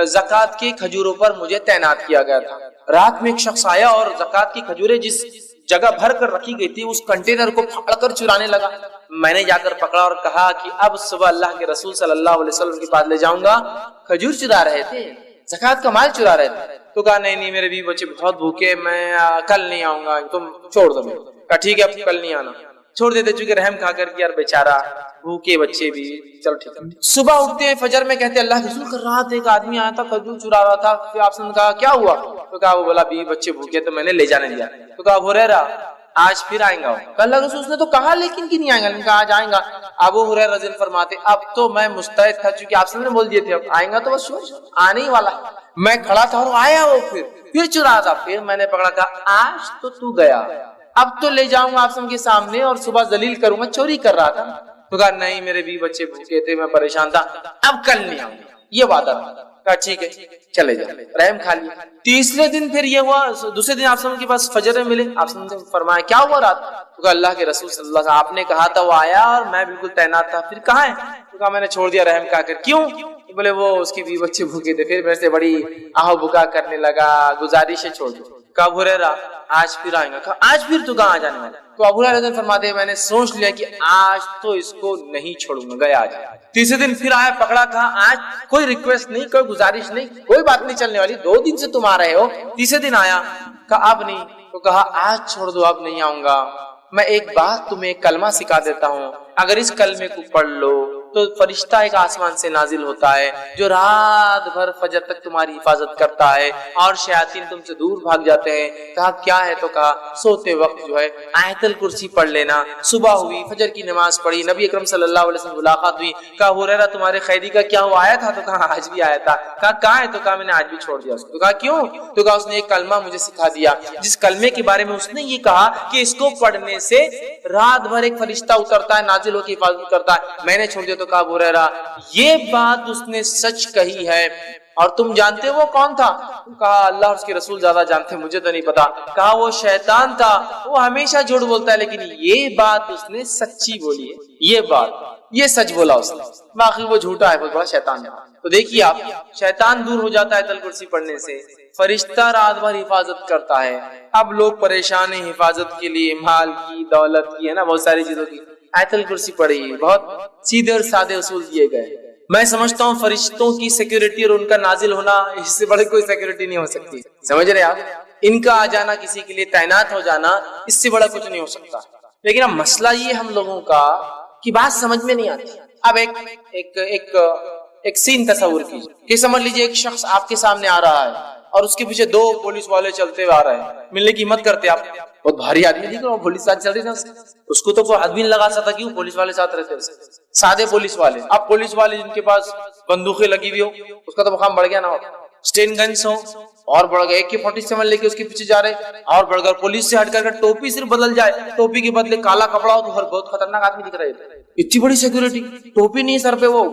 Speaker 1: زکات کی کھجوروں پر مجھے تعینات کیا گیا تھا. رات میں ایک شخص آیا اور زکات کی کھجوریں جس جگہ بھر کر رکھی گئی تھی اس کنٹینر کو پھاڑ کر چرانے لگا. میں نے جا کر پکڑا اور کہا کہ اب صبح اللہ کے رسول صلی اللہ علیہ وسلم کے پاس لے جاؤں گا. کھجور چرا رہے تھے، زکات کا مال چرا رہے تھے. تو کہا نہیں میرے بیوی بچے بہت بھوکے، میں کل نہیں آؤں گا، تم چھوڑ دو. کہا ٹھیک ہے اب کل نہیں آنا، چھوڑ دیتے، چونکہ رحم کھا کر کہ یار بیچارہ بھوکے بچے بھی، چل ٹھیک ہے۔ صبح اٹھتے ہیں فجر میں، کہتے اللہ کے رسول کر رہا تھا، ایک آدمی آیا تھا کھجور چرا رہا تھا، پھر آپ نے کہا کیا ہوا؟ تو کہا وہ بولا بیوی بچے بھوکے تو میں نے لے جانے دیا۔ تو کہا ابو ہریرہ آج پھر آئیں گا؟ اللہ کے رسول نے تو کہا لیکن کہ نہیں آئیں گا، لیکن کہا آج آئیں گا۔ ابو ہریرہ رضی اللہ فرماتے اب تو میں مستعد تھا، چونکہ آپ نے بول دیے تھے اب آئیں گا تو بس آنے ہی والا، میں کھڑا تھا اور آیا وہ پھر چرا تھا، پھر میں نے پکڑا، کہا آج تو گیا، اب تو لے جاؤں گا آپ کے سامنے اور صبح ذلیل کروں گا، چوری کر رہا تھا۔ تو کہا نہیں میرے بھی بچے بھوکے تھے، میں پریشان تھا، اب کل نہیں آؤں گا، یہ وعدہ تھا۔ کہا ٹھیک ہے چلے جاؤ، رحم کھا لیا۔ تیسرے دن پھر یہ ہوا، دوسرے دن آپ کے پاس فجر میں ملے، آپ نے فرمایا کیا ہوا رات؟ تو کہا اللہ کے رسول صلی اللہ علیہ وسلم آپ نے کہا تھا وہ آیا اور میں بالکل تعینات تھا، پھر کہاں ہے؟ تو کہا میں نے چھوڑ دیا رحم کھا کر۔ کیوں؟ بولے وہ اس کی بیوی بچے بھوکے تھے، پھر میرے سے بڑی آہو بکا کرنے لگا، گزارش ہے چھوڑ دو۔ کہا ابو ہریرہ آج پھر آئیں گا؟ کہا آج پھر تو کہاں جانے والا؟ تو ابو ہریرہ فرماتے ہیں میں نے سوچ لیا کہ آج تو اس کو نہیں چھوڑوں گا، گیا آج۔ تیسرے دن پھر آیا، پکڑا، کہا آج کوئی ریکویسٹ نہیں، کوئی گزارش نہیں، کوئی بات نہیں چلنے والی، 2 دن سے تم آ رہے ہو۔ تیسرے دن آیا، کہا اب نہیں، تو کہا آج چھوڑ دو، اب نہیں آؤں گا، میں ایک بات تمہیں کلمہ سکھا دیتا ہوں، اگر اس کلمے کو پڑھ لو تو فرشتہ ایک آسمان سے نازل ہوتا ہے جو رات بھر فجر تک تمہاری حفاظت کرتا ہے اور شیاطین تم سے دور بھاگ جاتے ہیں۔ کہا کیا ہے؟ تو کہا سوتے وقت جو ہے آیت الکرسی پڑھ لینا۔ صبح ہوئی، فجر کی نماز پڑھی، نبی اکرم صلی اللہ علیہ وسلم ملاقات ہوئی، کہا ابو ہریرہ تمہارے قیدی کا کیا ہوا، آیا تھا؟ تو کہا آج بھی آیا تھا۔ کہا کہاں ہے؟ تو کہا میں نے آج بھی چھوڑ دیا اس کو۔ تو کہا کیوں؟ تو کہا اس نے ایک کلمہ مجھے سکھا دیا، جس کلمے کے بارے میں اس نے یہ کہا کہ اس کو پڑھنے سے رات بھر ایک فرشتہ اترتا ہے، نازل ہو کے حفاظت کرتا ہے، میں نے چھوڑ دیا۔ تو کہا ابو ہریرہ یہ بات اس نے سچ کہی ہے، اور تم جانتے وہ کون تھا؟ کہا اللہ اور اس کے رسول زیادہ جانتے، مجھے تو نہیں پتا۔ کہا وہ شیطان تھا، وہ ہمیشہ جھوٹ بولتا ہے لیکن یہ بات اس نے سچی بولی ہے، یہ بات یہ سچ بولا اس نے، باقی وہ جھوٹا ہے، بہت بڑا شیطان ہے۔ تو دیکھیے آپ، شیطان دور ہو جاتا ہے آیت الکرسی پڑھنے سے، فرشتہ رات بھر حفاظت کرتا ہے۔ اب لوگ پریشان ہیں حفاظت کے لیے، مال کی، دولت کی، ہے نا، بہت ساری چیزوں کی، آیت الکرسی پڑھی، بہت سیدھے اور سادے اصول دیے گئے۔ میں سمجھتا ہوں فرشتوں کی سیکیورٹی اور ان کا نازل ہونا، اس سے بڑی کوئی سیکیورٹی نہیں ہو سکتی، سمجھ رہے آپ؟ ان کا آ جانا، کسی کے لیے تعینات ہو جانا، اس سے بڑا کچھ نہیں ہو سکتا۔ لیکن اب مسئلہ یہ ہم لوگوں کا کہ بات سمجھ میں نہیں آتی۔ اب ایک سین تصور کیجیے کہ سمجھ لیجیے ایک شخص آپ کے سامنے آ رہا ہے اور اس کے پیچھے 2 پولیس والے چلتے ہوئے آ رہے ہیں، ملنے کی ہمت کرتے آپ، بہت بھاری آدمی دیکھ رہے ہو، پولیس ساتھ چل رہی نا، اس کو تو کوئی آدمی نہیں لگا سکتا، کیوں؟ پولیس والے ساتھ رہتے ہیں، سادے پولیس والے۔ اب پولیس والے جن کے پاس بندوقیں لگی ہوئی ہو، اس کا تو مقام بڑھ گیا نا، اسٹین گنز ہو اور بڑھ گیا، AK-47 لے کے اس کے پیچھے جا رہے اور بڑھ گیا، پولیس سے ہٹ کر ٹوپی صرف بدل جائے، ٹوپی کے بدلے کالا کپڑا ہو تو بہت خطرناک آدمی دکھ رہے تھے، اتنی بڑی سیکورٹی، ٹوپی نہیں سر پہ، وہ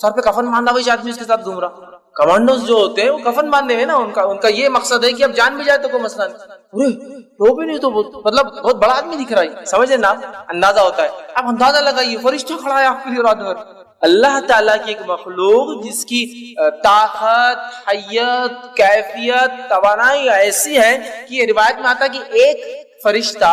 Speaker 1: سر پہ کفن باندھا ہوا آدمی اس کے ساتھ گھوم رہا۔ کمانڈوز جو ہوتے ہیں وہ کفن باندھے ہوئے نا، ان کا یہ مقصد ہے کہ اب جان بھی جائے تو کوئی مسئلہ نہیں، ٹوپی نہیں تو مطلب بہت بڑا آدمی دکھ رہا ہے، سمجھے نا، اندازہ ہوتا ہے۔ اب اندازہ لگائیے فرشتہ کھڑا ہے آپ کے لیے رات بھر، اللہ تعالیٰ کی ایک مخلوق جس کی طاقت، حیت، کیفیت، توانائی ایسی ہے کہ یہ روایت میں آتا ہے کہ ایک فرشتہ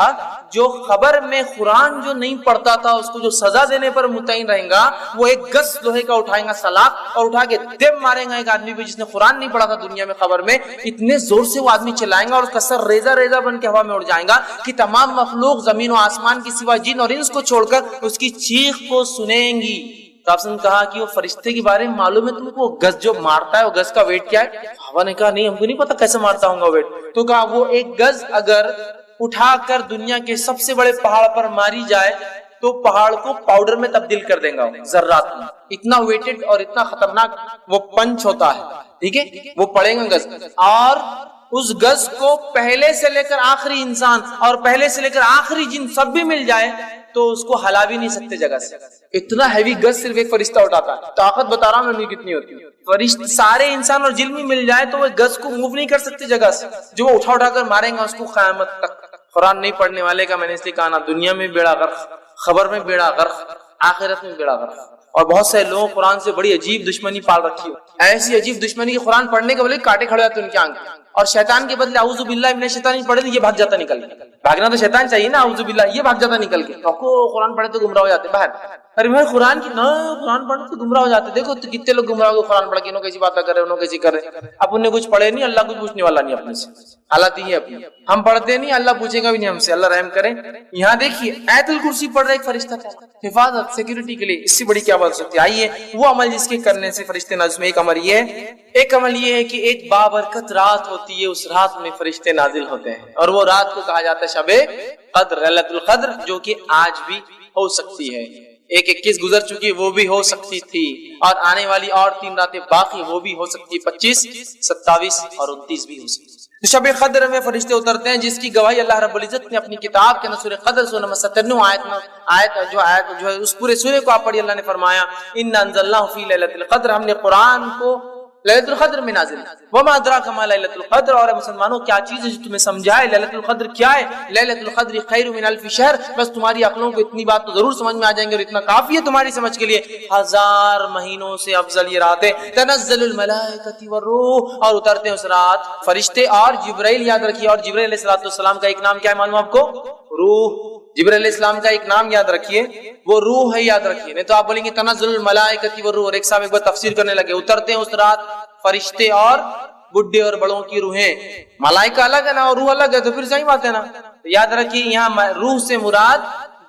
Speaker 1: جو خبر میں قرآن جو نہیں پڑھتا تھا اس کو جو سزا دینے پر متعین رہے گا، وہ 1 گز لوہے کا اٹھائیں گا سلاخ اور اٹھا کے دم ماریں گا ایک آدمی پہ جس نے قرآن نہیں پڑھا تھا دنیا میں خبر میں، اتنے زور سے وہ آدمی چلائیں گا اور اس کا سر ریزہ ریزہ بن کے ہوا میں اڑ جائیں گا کہ تمام مخلوق زمین و آسمان کی سوا جن اور انس کو چھوڑ کر اس کی چیخ کو سنیں گی۔ تو آپ نے کہا کہ وہ فرشتے کے بارے میں معلوم ہے تم کو، گز جو مارتا ہے وہ گز کا ویٹ کیا ہے؟ صحابہ نے کہا نہیں ہم کو نہیں پتا کیسے مارتا ہوں گا ویٹ۔ تو کہا وہ 1 گز اگر اٹھا کر دنیا کے سب سے بڑے پہاڑ پر ماری جائے تو پہاڑ کو پاؤڈر میں تبدیل کر دیں گا، ذرات میں، اتنا ویٹڈ اور اتنا خطرناک وہ پنچ ہوتا ہے، ٹھیک ہے؟ وہ پڑے گا گز، اور اس گز کو پہلے سے لے کر آخری انسان اور پہلے سے لے کر آخری جن سب بھی مل جائے تو اس کو ہلا بھی نہیں سکتے جگہ سے، اتنا ہیوی گز صرف ایک فرشتہ اٹھاتا ہے۔ طاقت بتا رہا ہوں میں کتنی ہوتی ہے، فرشتے سارے انسان اور جن بھی مل جائے تو وہ گز کو موو نہیں کر سکتے جگہ سے، جو وہ اٹھا کر ماریں گا اس کو قیامت تک۔ قرآن نہیں پڑھنے والے کا میں نے اس لیے کہا نا، دنیا میں بیڑا غرق، خبر میں بیڑا غرق، آخرت میں بیڑا غرق۔ اور بہت سے لوگ قرآن سے بڑی عجیب دشمنی پال رکھی ہے، ایسی عجیب دشمنی کہ قرآن پڑھنے کے بدلے کاٹے کھڑے ہوتے ہیں ان کی آنکھ، اور شیطان کے بدلے اعوذ باللہ من الشیطان پڑھے تو یہ بھاگ جاتا نکل کے، بھاگنا تو شیطان چاہیے نا، اعوذ باللہ، یہ بھاگ جاتا نکل کے، قرآن پڑھے تو گمراہ ہو جاتے باہر۔ ارے بھائی قرآن کی نہ قرآن پڑھ کے گمراہ ہو جاتے. دیکھو تو کتنے لوگ گمراہ ہو گئے قرآن پڑھ کے, انہوں کیسی باتیں کر رہے, انہوں کیسی کر رہے. اب انہیں کچھ پڑھے نہیں, اللہ کچھ پوچھنے والا نہیں اپنے سے. حالت یہ اپنی, ہم پڑھتے نہیں, اللہ پوچھے گا بھی نہیں ہم سے, اللہ رحم کرے. یہاں دیکھیے آیت الکرسی پڑھ رہا ایک فرشتہ تھا, حفاظت سیکورٹی کے لیے, اس سے بڑی کیا بات سکتی ہے. آئیے وہ عمل جس کے کرنے سے فرشتے نازل میں, ایک عمل یہ ہے کہ ایک بابرکت رات ہوتی ہے, اس رات میں فرشتے نازل ہوتے ہیں, اور وہ رات کو کہا جاتا ہے شب قدر, لیلۃ القدر, جو کہ آج بھی ہو سکتی ہے. 21 گزر چکی, وہ بھی ہو سکتی تھی, اور آنے والی اور 3 راتیں باقی, وہ بھی ہو سکتی, 25, 27 اور 29 بھی ہو سکتی. تو شب قدر میں فرشتے اترتے ہیں, جس کی گواہی اللہ رب العزت نے اپنی کتاب کے سورہ قدر سورہ نمبر 97 آیت جو ہے اس پورے سورے کو آپ پڑھیے, اللہ نے فرمایا انا انزلناہ فی لیلۃ القدر, ہم نے قرآن کو لیلۃ القدر میں نازل. وما ادراک ما لیلۃ القدر, اور مسلمانوں کیا چیز ہے جو تمہیں سمجھائے لیلۃ القدر کیا ہے. لیلۃ القدر خیر من الف شہر, بس تمہاری عقلوں کو اتنی بات تو ضرور سمجھ میں آ جائیں گے, اور اتنا کافی ہے تمہاری سمجھ کے لیے, 1000 مہینوں سے افضل یہ رات ہے. تنزل الملائکۃ والروح, اور اترتے ہیں اس رات فرشتے اور جبرائیل. یاد رکھیے, اور جبرائیل علیہ السلام کا ایک نام کیا ہے معلوم آپ کو؟ روح. جبرائیل علیہ السلام کا ایک نام یاد رکھیے, وہ روح ہے, یاد رکھیے. نہیں تو آپ بولیں گے تنزل الملائکۃ والروح, اور ایک صاحب ایک بار تفسیر کرنے لگے, اترتے ہیں اس رات فرشتے اور بڈھے اور بڑوں کی روحیں. ملائکہ الگ ہے نا اور روح الگ ہے, تو پھر صحیح بات ہے نا. تو یاد رکھیے یہاں روح سے مراد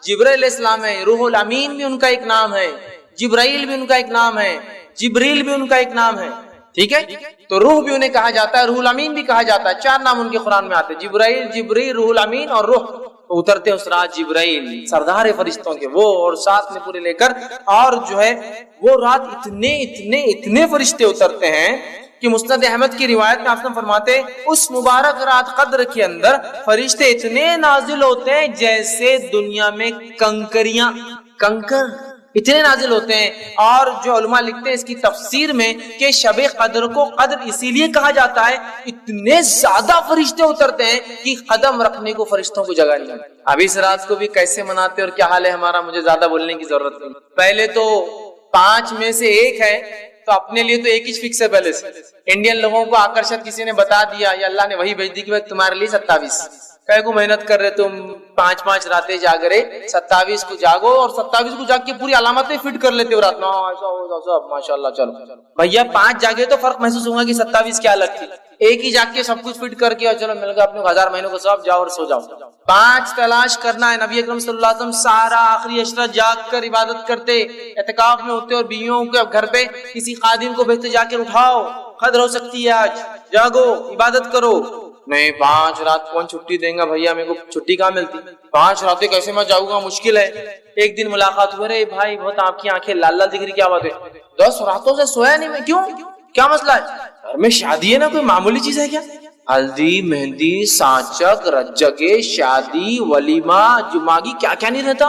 Speaker 1: جبرائیل علیہ السلام ہے. روح الامین بھی ان کا ایک نام ہے, جبرائیل بھی ان کا ایک نام ہے, جبریل بھی ان کا ایک نام ہے. ٹھیک ہے, تو روح بھی انہیں کہا جاتا ہے, روح الامین بھی کہا جاتا ہے. 4 نام ان کے قرآن میں آتے ہیں, جبرائیل, جبریل, روح الامین اور روح. اترتے اس رات جبرائیل, سردار فرشتوں کے وہ, اور ساتھ میں پورے لے کر, اور جو ہے وہ رات اتنے فرشتے اترتے ہیں کہ مسند احمد کی روایت میں آپ فرماتے اس مبارک رات قدر کے اندر فرشتے اتنے نازل ہوتے ہیں جیسے دنیا میں کنکر اتنے نازل ہوتے ہیں. اور جو علماء لکھتے ہیں اس کی تفسیر میں کہ شب قدر کو قدر اسی لیے کہا جاتا ہے, اتنے زیادہ فرشتے اترتے ہیں کہ قدم رکھنے کو فرشتوں کو جگہ نہیں. اب اس رات کو بھی کیسے مناتے اور کیا حال ہے ہمارا, مجھے زیادہ بولنے کی ضرورت نہیں. پہلے تو 5 میں سے 1 ہے, تو اپنے لیے تو 1 ہی فکس ہے. پہلے سے انڈین لوگوں کو آکرشت کسی نے بتا دیا, یا اللہ نے وہی بھیج دی کہ تمہارے لیے 27. کہے کو محنت کر رہے تم, 5 راتیں جاگ رہے, 27 کو جاگو, اور 27 کو جاگ کے پوری علامتیں فٹ کر لیتے ہو رات میں. ماشاء اللہ, چلو بھیا 5 جاگے تو فرق محسوس ہوگا کہ 27 کیا الگ تھی. 1 ہی جاگ کے سب کچھ فٹ کر کے, اور چلو مل گیا اپنے 1000 مہینوں کو ثواب, جاؤ اور سو جاؤ. 5 تلاش کرنا ہے. نبی اکرم صلی اللہ علیہ وسلم سارا آخری عشرہ جاگ کر عبادت کرتے, اعتکاف میں ہوتے, اور بیویوں کے گھر پہ کسی خادم کو بھیجتے, جا کے اٹھاؤ, قدر ہو سکتی ہے آج, جاگو عبادت کرو. نہیں 5 رات کون چھٹی دیں گا بھیا, میرے کو چھٹی کہاں ملتی, 5 راتیں کیسے میں جاؤں گا, مشکل ہے. ایک دن ملاقات ہوئے, رہے بھائی بہت آپ کی آنکھیں لال لال دکھ رہی, کیا بات ہے؟ 10 راتوں سے سویا نہیں میں. کیوں, کیا مسئلہ ہے؟ گھر میں شادی ہے نا, کوئی معمولی چیز ہے کیا؟ ہلدی, مہندی, سانچک, رجگے, شادی, ولیمہ, جماگی, کیا کیا نہیں رہتا,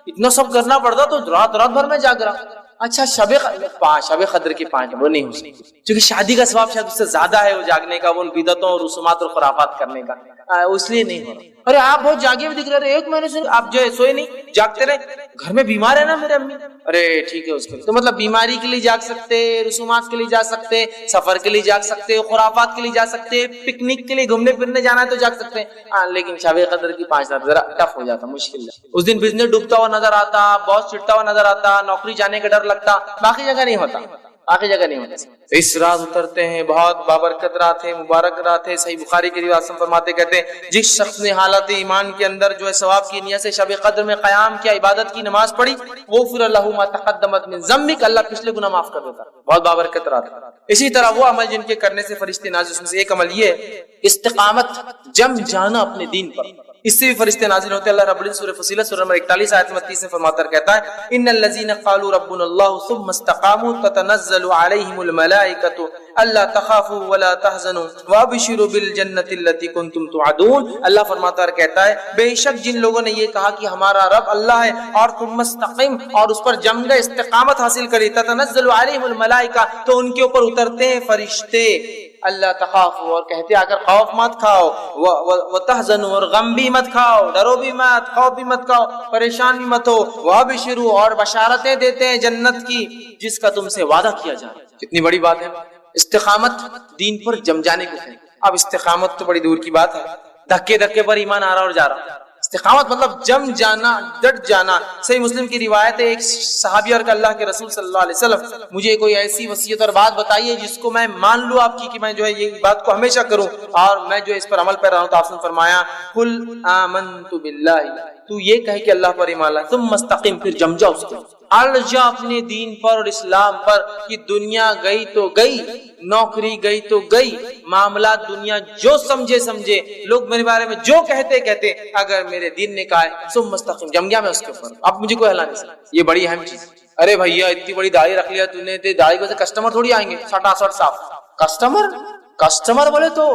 Speaker 1: اتنا سب کرنا پڑتا, تو رات بھر میں جاگ رہا. اچھا شب قدر کے 5 وہ نہیں ہو سکتی, کیونکہ شادی کا ثواب شاید اس سے زیادہ ہے, وہ جاگنے کا, وہ ان بدعتوں اور رسومات اور خرافات کرنے کا, اس لیے نہیں ہو رہا. ارے آپ بہت جاگے ہوئے دکھ رہے, 1 مہینے سے آپ جو ہے سوئے نہیں, جاگتے رہے. گھر میں بیمار ہے نا میرے امی, ارے ٹھیک ہے اس کے لیے, تو مطلب بیماری کے لیے جاگ سکتے, رسومات کے لیے جا سکتے, سفر کے لیے جاگ سکتے, خرافات کے لیے جا سکتے, پکنک کے لیے گھومنے پھرنے جانا ہے تو جاگ سکتے. لیکن شب قدر کی 5 رات ذرا ٹف ہو جاتا, مشکل ہے. اس دن بزنس ڈوبتا ہوا نظر آتا, باس چڑھتا ہوا نظر آتا, نوکری جانے کا ڈر لگتا, باقی جگہ نہیں ہوتا, باقی جگہ نہیں ہوتا. اس رات اترتے ہیں, بہت بابرکت رات ہے, مبارک رات ہے. صحیح بخاری کی روایت میں فرماتے کہتے ہیں جس شخص نے حالت ایمان کے اندر جو ہے ثواب کی نیت سے شب قدر میں قیام کیا, عبادت کی, نماز پڑھی, غفر لہ ما تقدمت من ذنبک, اللہ پچھلے گناہ معاف کر دیتا. بہت بابرکت رات ہے. اسی طرح وہ عمل جن کے کرنے سے فرشتے نازل, اس میں سے ایک عمل یہ ہے استقامت, جم جانا اپنے دین پر, اس سے بھی فرشتے نازل ہوتے ہیں. اللہ رب العزت سورہ فصیلت سورہ نمبر 41 آیت 30 میں فرماتا کہتا ہے ان الذين قالوا ربنا الله ثم استقاموا تتنزل عليهم الملائكه الا تخافوا ولا تحزنوا وابشروا بالجنه التي كنتم توعدون. اللہ فرماتا کہتا ہے بے شک جن لوگوں نے یہ کہا کہ ہمارا رب اللہ ہے, اور تم مستقیم, اور اس پر جم گئے, استقامت حاصل کری, تتنزل عليهم الملائکہ, تو ان کے اوپر اترتے ہیں فرشتے, اللہ تخافوا, اور کہتے ہیں اگر خوف مت کھاؤ, وتحزنوا, اور غم بھی مت کھاؤ, ڈرو بھی مت, خوف بھی مت کھاؤ, پریشان بھی مت ہو, وابشروا, اور بشارتیں دیتے ہیں جنت کی جس کا تم سے وعدہ کیا جا رہا ہے. کتنی بڑی بات ہے استقامت, دین پر جم جانے کو. اب استقامت تو بڑی دور کی بات ہے, دھکے دھکے پر ایمان آ رہا اور جا رہا, استقامت مطلب جم جانا، ڈٹ جانا۔ صحیح مسلم کی روایت ہے، ایک صحابی اور اللہ کے رسول صلی اللہ علیہ وسلم مجھے کوئی ایسی وصیت اور بات بتائیے جس کو میں مان لوں آپ کی کہ میں جو ہے یہ بات کو ہمیشہ کروں اور میں جو اس پر عمل پیرا ہوں۔ تو آپ نے فرمایا قل آمنت باللہ، تو یہ کہے کہ اللہ پر ایمان لا، ثم استقم، پھر جم جا اس کے اڑ جا اپنے دین پر اور اسلام پر، کہ دنیا گئی تو گئی، نوکری گئی تو گئی، معاملات دنیا جو سمجھے لوگ میرے بارے میں جو کہتے اگر میرے دین نے کہا ہے ثم مستقیم، جم گیا میں اس کے اوپر، اب مجھے کوئی ہلا نہیں سکتا۔ یہ بڑی اہم چیز۔ ارے بھیا اتنی بڑی داڑھی رکھ لیا تو نے، داڑھی کو کسٹمر تھوڑی آئیں گے سٹا صاف۔ کسٹمر بولے تو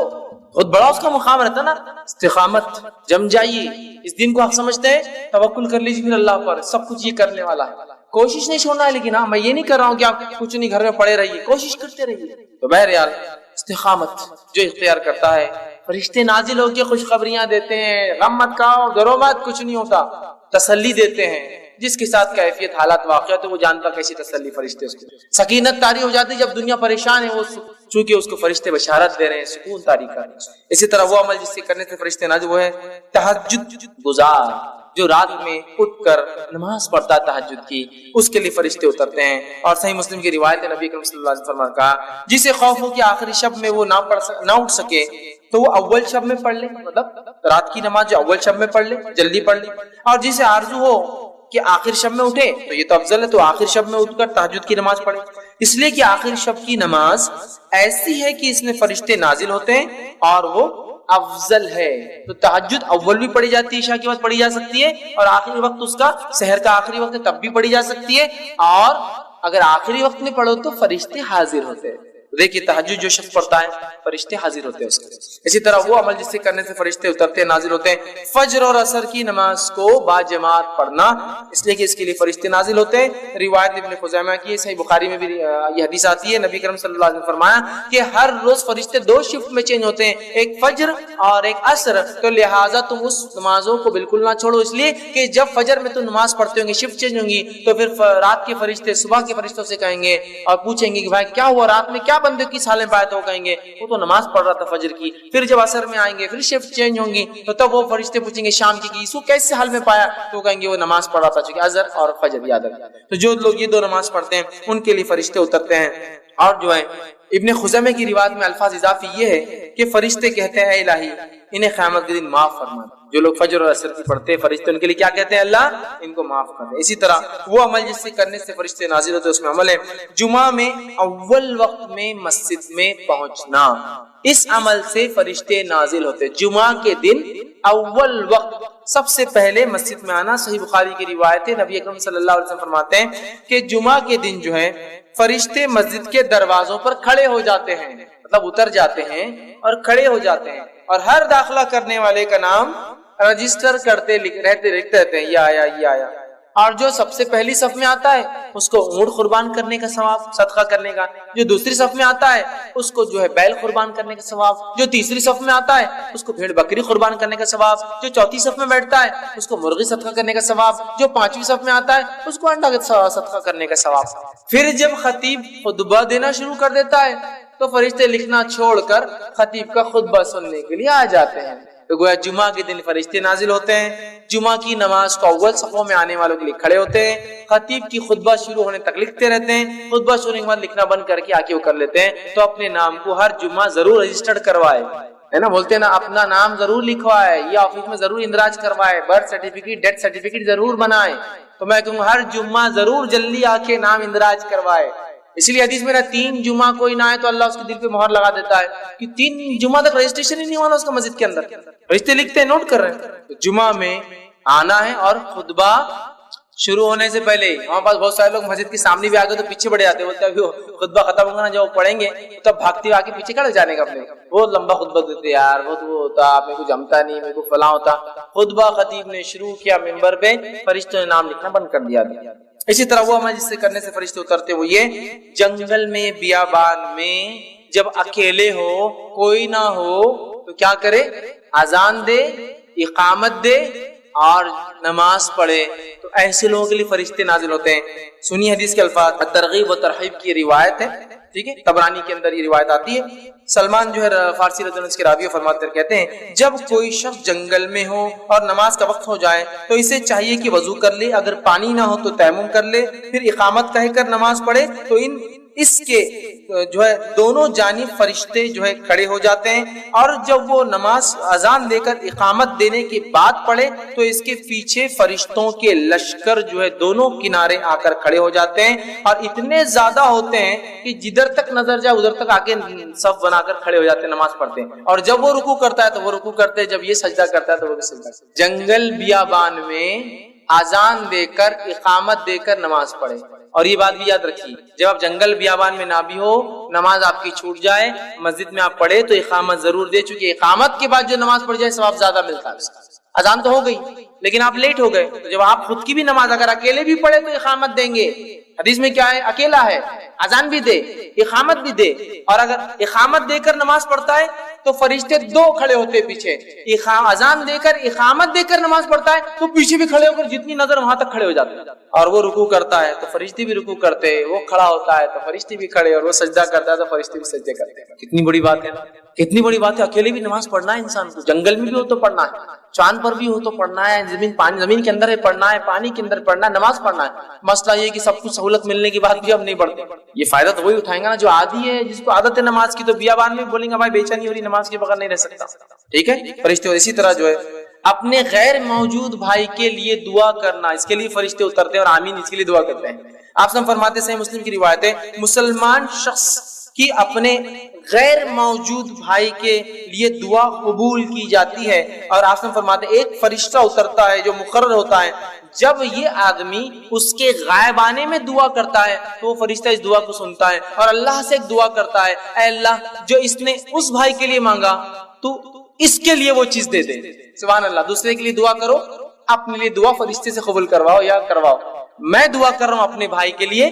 Speaker 1: بہت بڑا اس کا مقام رہتا نا۔ استقامت، جم جائیے، اس دن کو آپ سمجھتے ہیں، توکل کر لیجیے پھر اللہ پر، سب کچھ یہ کرنے والا ہے۔ کوشش نہیں چھوڑنا ہے، لیکن میں یہ نہیں کر رہا ہوں کہ آپ کچھ نہیں گھر میں پڑے رہیے، کوشش کرتے رہیے۔ تو بہرحال استقامت جو اختیار کرتا ہے، فرشتے نازل ہو کے خوشخبریاں دیتے ہیں، غم مت کھاؤ، ڈرو مت، کچھ نہیں ہوتا، تسلی دیتے ہیں۔ جس کے ساتھ کیفیت حالات واقعہ تو وہ جانتا کیسی تسلی فرشتے اس کو، سکینت طاری ہو جاتی جب دنیا پریشان ہے، وہ چونکہ اس کو فرشتے بشارت دے رہے ہیں، سکون طاری کر رہے ہیں۔ اسی طرح وہ عمل جس سے کرنے سے فرشتے نازل، وہ ہے تہجد گزار، جو رات میں اٹھ کر نماز پڑھتا ہے تہجد کی، اس کے لیے فرشتے اترتے ہیں۔ اور صحیح مسلم کی روایت ہے، نبی کریم صلی اللہ علیہ وسلم نے کہا جسے خوف ہو کہ آخری شب میں وہ نہ اٹھ سکے تو وہ اول شب میں پڑھ لے، مطلب رات کی نماز جو اول شب میں پڑھ لے، جلدی پڑھ لے۔ اور جسے آرزو ہو کہ آخر شب میں اٹھے تو یہ تو افضل ہے، تو آخر شب میں اٹھ کر تہجد کی نماز پڑھے، اس لیے کہ آخر شب کی نماز ایسی ہے کہ اس میں فرشتے نازل ہوتے ہیں اور وہ افضل ہے۔ تو تہجد اول بھی پڑھی جاتی ہے، عشاء کے بعد پڑھی جا سکتی ہے، اور آخری وقت اس کا سحر کا آخری وقت ہے تب بھی پڑھی جا سکتی ہے، اور اگر آخری وقت میں پڑھو تو فرشتے حاضر ہوتے ہیں۔ دیکھیے تہجد جو شخص پڑھتا ہے فرشتے حاضر ہوتے ہیں اس کے۔ اسی طرح وہ عمل جس سے کرنے سے فرشتے اترتے ہیں، نازل ہوتے ہیں، فجر اور عصر کی نماز کو باجماعت پڑھنا، اس لیے کہ اس کے لیے فرشتے نازل ہوتے ہیں۔ روایت ابن خزیمہ کی، صحیح بخاری میں بھی یہ حدیث آتی ہے، نبی کریم صلی اللہ علیہ وسلم نے فرمایا کہ ہر روز فرشتے 2 شفٹ میں چینج ہوتے ہیں، ایک فجر اور ایک عصر، تو لہٰذا تم اس نمازوں کو بالکل نہ چھوڑو، اس لیے کہ جب فجر میں تم نماز پڑھتے ہوں گے، شفٹ چینج ہوں گی، تو پھر رات کے فرشتے صبح کے فرشتوں سے کہیں گے اور پوچھیں گے کہ بھائی کیا ہوا رات میں، کیا بندے کی سالیں پائے، تو کہیں گے وہ تو نماز پڑھ رہا تھا فجر کی۔ پھر جب عصر میں آئیں گے، پھر شفٹ چینج ہوں گی، تو تب وہ فرشتے پوچھیں گے شام کی کہ اس کو کیسے حال میں پایا، تو کہیں گے وہ نماز پڑھ رہا تھا، چونکہ عصر اور فجر یاد رکھا۔ تو جو لوگ یہ 2 نماز پڑھتے ہیں ان کے لیے فرشتے اترتے ہیں۔ اور جو ہے ابن خزیمہ کی روایت میں الفاظ اضافی یہ ہے کہ فرشتے کہتے ہیں اے الہی انہیں قیامت کے دن معاف فرما۔ جو لوگ فجر اور عصر کی پڑھتے ہیں فرشتے ان کے لیے کیا کہتے ہیں، اللہ ان کو معاف کر دے۔ اسی طرح وہ عمل جس سے کرنے سے فرشتے نازل ہوتے ہیں، اس میں عمل ہے جمعہ میں اول وقت میں مسجد میں پہنچنا، اس عمل سے فرشتے نازل ہوتے ہیں۔ جمعہ کے دن اول وقت سب سے پہلے مسجد میں آنا، صحیح بخاری کی روایت ہے، نبی اکرم صلی اللہ علیہ وسلم فرماتے ہیں کہ جمعہ کے دن جو ہے فرشتے مسجد کے دروازوں پر کھڑے ہو جاتے ہیں، مطلب اتر جاتے ہیں اور کھڑے ہو جاتے ہیں، اور ہر داخلہ کرنے والے کا نام رجسٹر کرتے لکھتے رہتے ہیں، یہ آیا یہ آیا۔ اور جو سب سے پہلی صف میں آتا ہے اس کو اونٹ قربان کرنے کا ثواب، صدقہ کرنے کا، جو دوسری صف میں آتا ہے اس کو جو ہے بیل قربان کرنے کا ثواب، جو تیسری صف میں آتا ہے اس کو بھیڑ بکری قربان کرنے کا ثواب، جو چوتھی صف میں بیٹھتا ہے اس کو مرغی صدقہ کرنے کا ثواب، جو 5ویں صف میں آتا ہے اس کو انڈا صدقہ کرنے کا ثواب۔ پھر جب خطیب خطبہ دینا شروع کر دیتا ہے تو فرشتے لکھنا چھوڑ کر خطیب کا خطبہ سننے کے لیے آ جاتے ہیں۔ تو گویا جمعہ کے دن فرشتے نازل ہوتے ہیں، جمعہ کی نماز کو اول صفوں میں آنے والوں کے لیے کھڑے ہوتے ہیں، خطیب کی خطبہ شروع ہونے تک لکھتے رہتے ہیں، خطبہ شروع ہونے کے بعد لکھنا بند کر کے آگے وہ کر لیتے ہیں۔ تو اپنے نام کو ہر جمعہ ضرور رجسٹرڈ کروائے، ہے نا، بولتے ہیں نا اپنا نام ضرور لکھوائے، یہ آفس میں ضرور اندراج کروائے، برتھ سرٹیفکیٹ ڈیتھ سرٹیفکیٹ ضرور بنائے۔ تو میں کہوں ہر جمعہ ضرور جلدی آ کے نام اندراج کروائے۔ اس لیے حدیث میں 3 جمعہ کوئی نہ آئے تو اللہ اس کے دل پہ مہر لگا دیتا ہے کہ 3 جمعہ تک رجسٹریشن ہی نہیں ہوا اس کا مسجد کے اندر، رشتے لکھتے ہیں، نوٹ کر رہے ہیں۔ تو جمعہ میں آنا ہے اور خطبہ شروع ہونے سے پہلے ہمارے پاس بہت سارے لوگ مسجد کے سامنے بھی آگے تو پیچھے بڑے آتے ہیں، بولتے ہیں خطبہ ختم ہوگا نا جب پڑھیں گے تب بھاگتے ہوئے آگے پیچھے کھڑے جانے کا، اپنے بہت لمبا خطبہ دیتے یار، بہت وہ ہوتا، میرے کو جمتا نہیں، میرے کو فلاں ہوتا۔ خطبہ خطیب نے شروع کیا ممبر پہ، فرشتوں نے نام لکھنا بند کر دیا۔ اسی طرح وہ عمل جس سے کرنے سے فرشتے اترتے وہ یہ جنگل میں بیابان میں جب اکیلے ہو کوئی نہ ہو تو کیا کرے، اذان دے، اقامت دے اور نماز پڑھے، تو ایسے لوگوں کے لیے فرشتے نازل ہوتے ہیں۔ سنی حدیث کے الفاظ، ترغیب و ترہیب کی روایت ہے، ٹھیک ہے، طبرانی کے اندر یہ روایت آتی ہے. سلمان جو ہے فارسی رضی اللہ عنہ کے راوی فرماتے کہتے ہیں جب کوئی شخص جنگل میں ہو اور نماز کا وقت ہو جائے تو اسے چاہیے کہ وضو کر لے، اگر پانی نہ ہو تو تیمم کر لے، پھر اقامت کہہ کر نماز پڑھے تو اس کے جو ہے دونوں جانب فرشتے جو ہے کھڑے ہو جاتے ہیں، اور جب وہ نماز اذان دے کر اقامت دینے کے بعد پڑھے تو اس کے پیچھے فرشتوں کے لشکر جو ہے دونوں کنارے آ کر کھڑے ہو جاتے ہیں، اور اتنے زیادہ ہوتے ہیں کہ جدھر تک نظر جائے ادھر تک آ کے صف بنا کر کھڑے ہو جاتے ہیں، نماز پڑھتے ہیں. اور جب وہ رکوع کرتا ہے تو وہ رکوع کرتے ہیں، جب یہ سجدہ کرتا ہے تو وہ بھی سجدہ کرتے ہیں. جنگل بیابان میں اذان دے کر اقامت دے کر نماز پڑھے. اور یہ بات بھی یاد رکھیے، جب آپ جنگل بیابان میں نہ بھی ہو، نماز آپ کی چھوٹ جائے، مسجد میں آپ پڑھے تو اقامت ضرور دے، چونکہ اقامت کے بعد جو نماز پڑھ جائے ثواب زیادہ ملتا ہے. اذان تو ہو گئی لیکن آپ لیٹ ہو گئے، تو جب آپ خود کی بھی نماز اگر اکیلے بھی پڑھے تو اقامت دیں گے. حدیث میں کیا ہے؟ اکیلا ہے اذان بھی دے اقامت بھی دے. اور اگر اقامت دے کر نماز پڑھتا ہے تو فرشتے دو کھڑے ہوتے پیچھے، اذان دے کر اقامت دے کر نماز پڑھتا ہے تو پیچھے بھی کھڑے ہو کر جتنی نظر وہاں تک کھڑے ہو جاتے ہیں. اور وہ رکوع کرتا ہے تو فرشتے بھی رکوع کرتے ہیں، وہ کھڑا ہوتا ہے تو فرشتے بھی کھڑے، اور وہ سجدہ کرتا ہے تو فرشتے بھی سجدے کرتے ہیں. کتنی بڑی بات ہے، کتنی بڑی بات ہے. اکیلے بھی نماز پڑھنا ہے انسان کو، جنگل میں بھی ہو تو پڑھنا ہے، چاند پر بھی ہو تو پڑھنا ہے، زمین کے اندر ہے پڑھنا ہے، پانی کے اندر پڑھنا ہے، نماز پڑھنا ہے. مسئلہ یہ کہ سب کچھ سہولت ملنے کے بعد بھی ہم نہیں پڑھتے. یہ فائدہ تو وہی اٹھائیں گا نا جو عادی ہے، جس کو عادت ہے نماز کی. تو بیابان میں بولیں گے بھائی بے چینی ہو رہی، نماز کے بغیر نہیں رہ سکتا. ٹھیک ہے فرشتے. اور اسی طرح جو ہے اپنے غیر موجود بھائی کے لیے دعا کرنا، اس کے لیے فرشتے اترتے ہیں اور آمین اس کے لیے دعا کرتے ہیں. آپ سب فرماتے ہیں، صحیح مسلم کی روایت ہے، مسلمان شخص کی اپنے غیر موجود بھائی کے لیے دعا قبول کی جاتی ہے. اور آپ سب فرماتے ہیں ایک فرشتہ اترتا ہے جو مقرر ہوتا ہے، جب یہ آدمی اس کے غائبانے میں دعا کرتا ہے تو وہ فرشتہ اس دعا کو سنتا ہے اور اللہ سے ایک دعا کرتا ہے، اے اللہ جو اس نے اس بھائی کے لیے مانگا تو اس کے لیے وہ چیز دے دے. سبحان اللہ. دوسرے کے لیے دعا کرو، اپنے لیے دعا فرشتے سے قبول کرواؤ یا کرواؤ. میں دعا کر رہا ہوں اپنے بھائی کے لیے